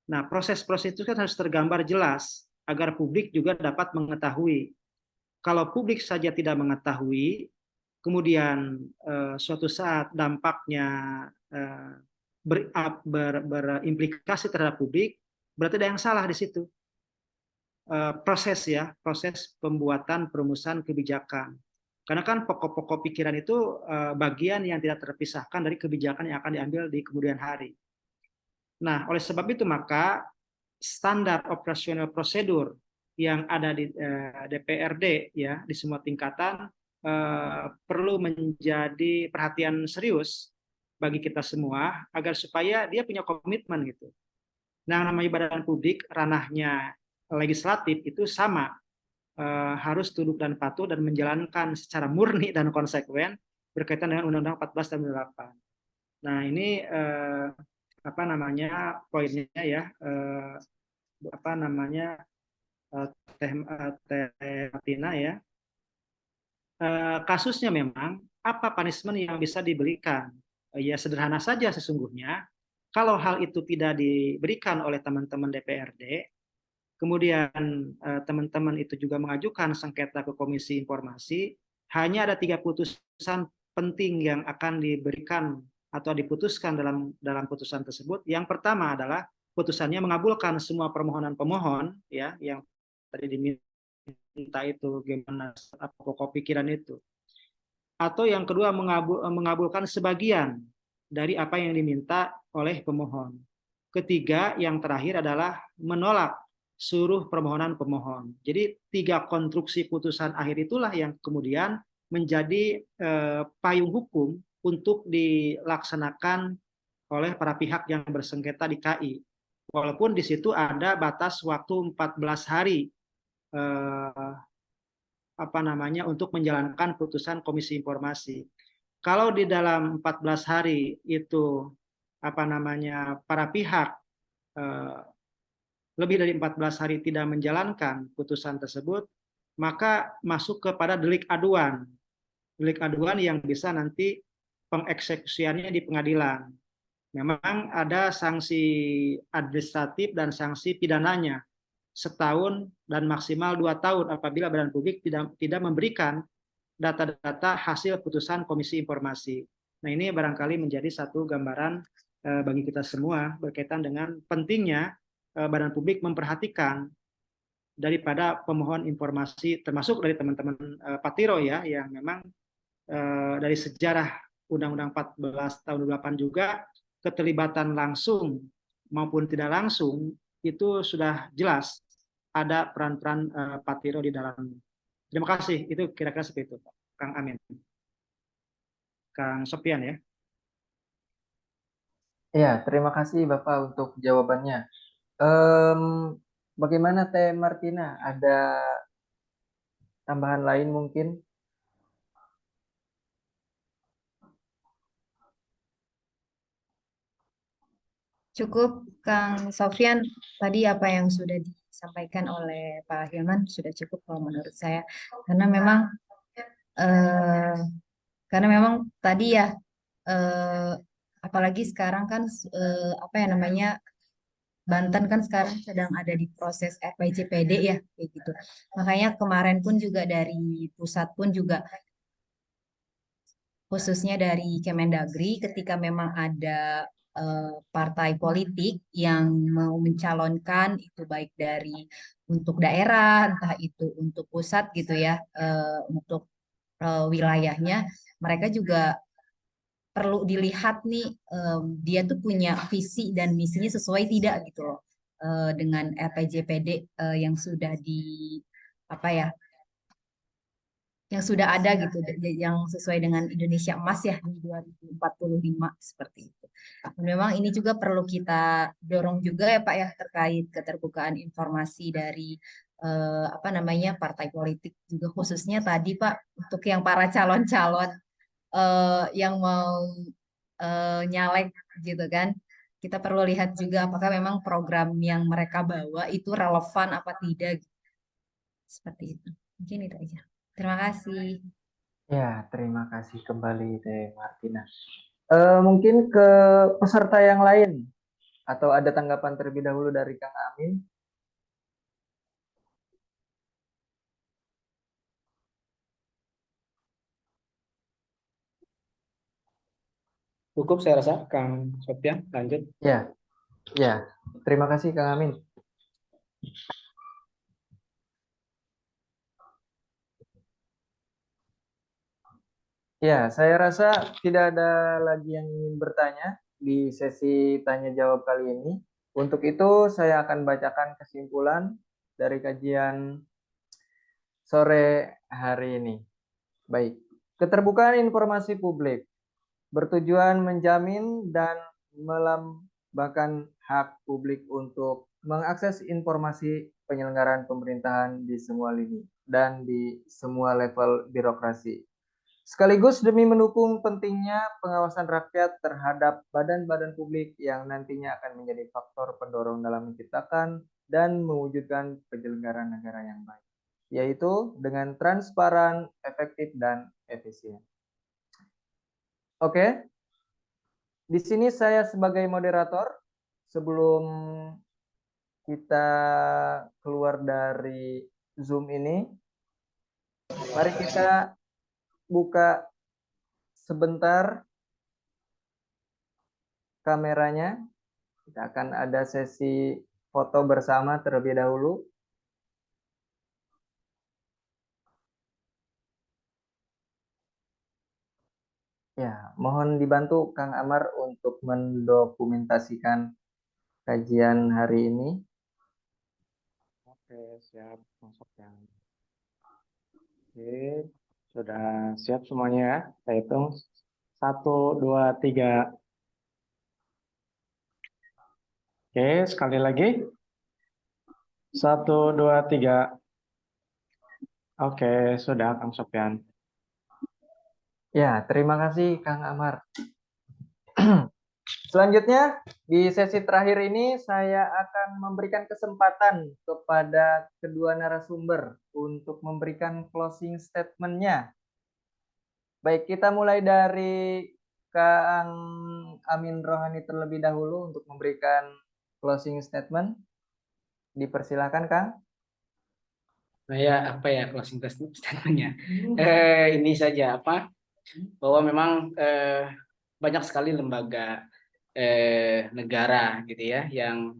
Nah, proses-proses itu kan harus tergambar jelas agar publik juga dapat mengetahui. Kalau publik saja tidak mengetahui, kemudian suatu saat dampaknya berimplikasi terhadap publik, berarti ada yang salah di situ. Proses pembuatan perumusan kebijakan. Karena kan pokok-pokok pikiran itu bagian yang tidak terpisahkan dari kebijakan yang akan diambil di kemudian hari. Nah, oleh sebab itu maka standar operasional prosedur yang ada di DPRD ya di semua tingkatan perlu menjadi perhatian serius bagi kita semua agar supaya dia punya komitmen gitu. Nah, namanya badan publik, ranahnya legislatif itu sama, harus tunduk dan patuh dan menjalankan secara murni dan konsekuen berkaitan dengan Undang-Undang 14 dan 8. Nah, ini poinnya ya, Teh Martina ya. Kasusnya memang apa punishment yang bisa diberikan? Ya sederhana saja sesungguhnya. Kalau hal itu tidak diberikan oleh teman-teman DPRD, kemudian teman-teman itu juga mengajukan sengketa ke Komisi Informasi, hanya ada 3 putusan penting yang akan diberikan atau diputuskan dalam putusan tersebut. Yang pertama adalah putusannya mengabulkan semua permohonan pemohon ya yang tadi diminta itu gimana apa pokok pikiran itu. Atau yang kedua mengabulkan sebagian dari apa yang diminta oleh pemohon. Ketiga, yang terakhir adalah menolak seluruh permohonan pemohon. Jadi 3 konstruksi putusan akhir itulah yang kemudian menjadi payung hukum untuk dilaksanakan oleh para pihak yang bersengketa di KI. Walaupun di situ ada batas waktu 14 hari untuk menjalankan putusan Komisi Informasi. Kalau di dalam 14 hari itu para pihak lebih dari 14 hari tidak menjalankan putusan tersebut, maka masuk kepada delik aduan. Delik aduan yang bisa nanti pengeksekusiannya di pengadilan. Memang ada sanksi administratif dan sanksi pidananya, setahun dan maksimal 2 tahun apabila badan publik tidak memberikan data-data hasil putusan Komisi Informasi. Nah, ini barangkali menjadi satu gambaran bagi kita semua berkaitan dengan pentingnya badan publik memperhatikan daripada pemohon informasi, termasuk dari teman-teman Patiro ya, yang memang dari sejarah Undang-Undang 14 tahun 2008 juga keterlibatan langsung maupun tidak langsung itu sudah jelas ada peran-peran Patiro di dalamnya. Terima kasih, itu kira-kira seperti itu, Pak. Kang Amin. Kang Sopian ya. Ya, terima kasih Bapak untuk jawabannya. Bagaimana Teh Martina? Ada tambahan lain mungkin? Cukup, Kang Sofyan, tadi apa yang sudah disampaikan oleh Pak Hilman sudah cukup kalau menurut saya. Eh, karena memang tadi ya, apalagi sekarang kan apa ya namanya, Banten kan sekarang sedang ada di proses RPJPD ya, kayak gitu. Makanya kemarin pun juga dari pusat pun juga, khususnya dari Kemendagri, ketika memang ada partai politik yang mau mencalonkan, itu baik dari untuk daerah, entah itu untuk pusat gitu ya, untuk wilayahnya, mereka juga perlu dilihat nih, dia tuh punya visi dan misinya sesuai tidak gitu loh, dengan RPJPD yang sudah apa ya, yang sudah ada gitu, yang sesuai dengan Indonesia Emas ya di 2045 seperti itu. Dan memang ini juga perlu kita dorong juga ya Pak ya, terkait keterbukaan informasi dari apa namanya, partai politik juga, khususnya tadi Pak untuk yang para calon-calon yang mau nyalek gitu kan. Kita perlu lihat juga apakah memang program yang mereka bawa itu relevan apa tidak. Seperti itu. Mungkin itu aja. Terima kasih. Ya, terima kasih kembali Teh Martina. Mungkin ke peserta yang lain atau ada tanggapan terlebih dahulu dari Kang Amin? Cukup saya rasa, Kang Sopian, lanjut. Ya, ya. Terima kasih Kang Amin. Ya, saya rasa tidak ada lagi yang ingin bertanya di sesi tanya jawab kali ini. Untuk itu saya akan bacakan kesimpulan dari kajian sore hari ini. Baik, keterbukaan informasi publik bertujuan menjamin dan melambangkan hak publik untuk mengakses informasi penyelenggaraan pemerintahan di semua lini dan di semua level birokrasi. Sekaligus demi mendukung pentingnya pengawasan rakyat terhadap badan-badan publik yang nantinya akan menjadi faktor pendorong dalam menciptakan dan mewujudkan penyelenggaraan negara yang baik, yaitu dengan transparan, efektif, dan efisien. Oke, di sini saya sebagai moderator. Sebelum kita keluar dari Zoom ini, mari kita buka sebentar kameranya. Kita akan ada sesi foto bersama terlebih dahulu. Ya, mohon dibantu Kang Amar untuk mendokumentasikan kajian hari ini. Oke, siap, masuk yang. Oke, sudah siap semuanya ya. Saya hitung 1, 2, 3. Oke, sekali lagi. 1, 2, 3. Oke, sudah Kang Sofyan. Ya, terima kasih Kang Amar. Selanjutnya, di sesi terakhir ini saya akan memberikan kesempatan kepada kedua narasumber untuk memberikan closing statement-nya. Baik, kita mulai dari Kang Amin Rohani terlebih dahulu untuk memberikan closing statement. Dipersilakan, Kang. Saya apa ya closing statement-nya? Ini saja bahwa memang banyak sekali lembaga negara gitu ya yang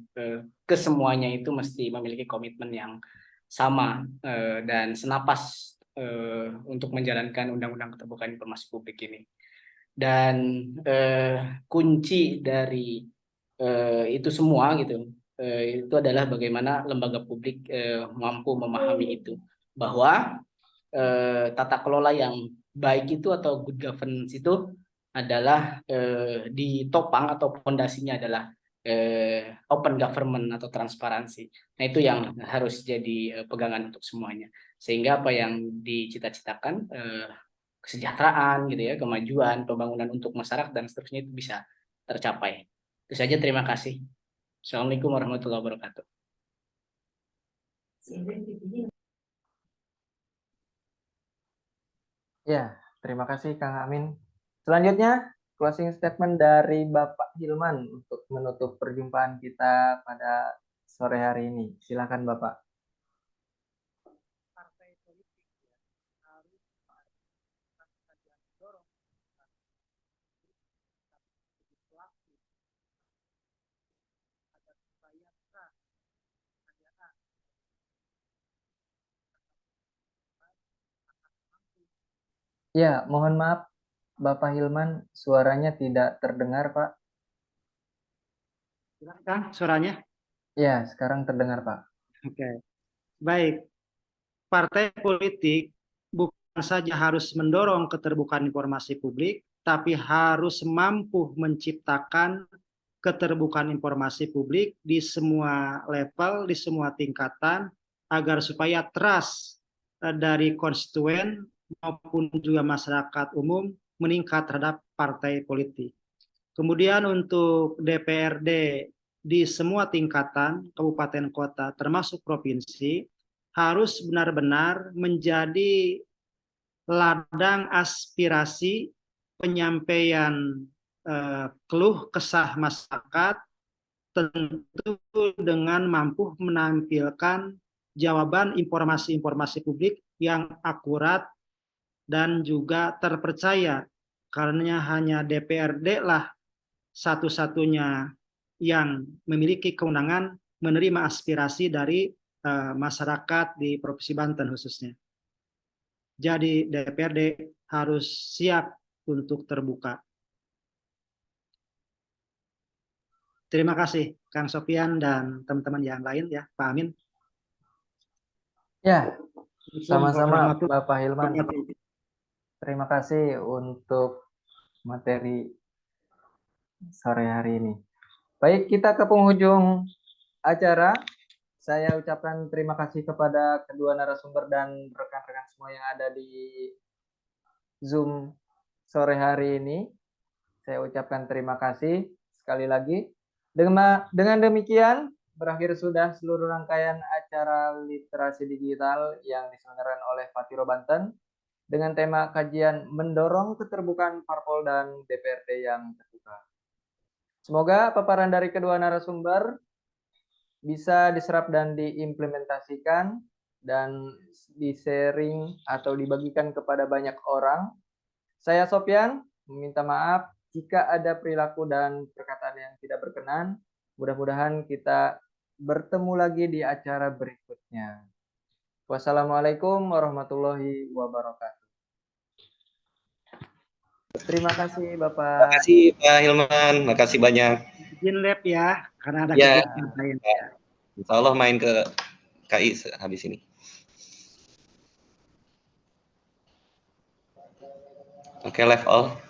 kesemuanya itu mesti memiliki komitmen yang sama dan senapas untuk menjalankan Undang-Undang Keterbukaan Informasi Publik ini. Dan kunci dari itu semua gitu itu adalah bagaimana lembaga publik mampu memahami itu, bahwa tata kelola yang baik itu atau good governance itu adalah ditopang atau fondasinya adalah open government atau transparansi. Nah, itu yang harus jadi pegangan untuk semuanya. Sehingga apa yang dicita-citakan kesejahteraan gitu ya, kemajuan, pembangunan untuk masyarakat dan seterusnya itu bisa tercapai. Itu saja, terima kasih. Assalamualaikum warahmatullahi wabarakatuh. Ya, terima kasih Kang Amin. Selanjutnya, closing statement dari Bapak Hilman untuk menutup perjumpaan kita pada sore hari ini. Silakan Bapak. Ya, mohon maaf Bapak Hilman, suaranya tidak terdengar, Pak. Silakan suaranya. Ya, sekarang terdengar, Pak. Oke. Baik. Partai politik bukan saja harus mendorong keterbukaan informasi publik, tapi harus mampu menciptakan keterbukaan informasi publik di semua level, di semua tingkatan, agar supaya trust dari konstituen maupun juga masyarakat umum meningkat terhadap partai politik. Kemudian untuk DPRD di semua tingkatan, kabupaten kota termasuk provinsi, harus benar-benar menjadi ladang aspirasi penyampaian keluh kesah masyarakat, tentu dengan mampu menampilkan jawaban informasi-informasi publik yang akurat dan juga terpercaya, karena hanya DPRD lah satu-satunya yang memiliki kewenangan menerima aspirasi dari masyarakat di Provinsi Banten khususnya. Jadi DPRD harus siap untuk terbuka. Terima kasih Kang Sofyan dan teman-teman yang lain ya, Pak Amin. Ya, sama-sama Bapak Hilman. Terima kasih untuk materi sore hari ini. Baik, kita ke penghujung acara. Saya ucapkan terima kasih kepada kedua narasumber dan rekan-rekan semua yang ada di Zoom sore hari ini. Saya ucapkan terima kasih sekali lagi. Dengan demikian, berakhir sudah seluruh rangkaian acara literasi digital yang diselenggarakan oleh Fatiro Banten. dengan tema kajian mendorong keterbukaan parpol dan DPRD yang terbuka. Semoga paparan dari kedua narasumber bisa diserap dan diimplementasikan dan di-sharing atau dibagikan kepada banyak orang. Saya Sopyan meminta maaf jika ada perilaku dan perkataan yang tidak berkenan. Mudah-mudahan kita bertemu lagi di acara berikutnya. Wassalamualaikum warahmatullahi wabarakatuh. Terima kasih Bapak. Makasih Pak Hilman, makasih banyak. Izin lab ya, karena ada Ya. kegiatan lain. Insya Allah main ke KI habis ini. Oke, live all.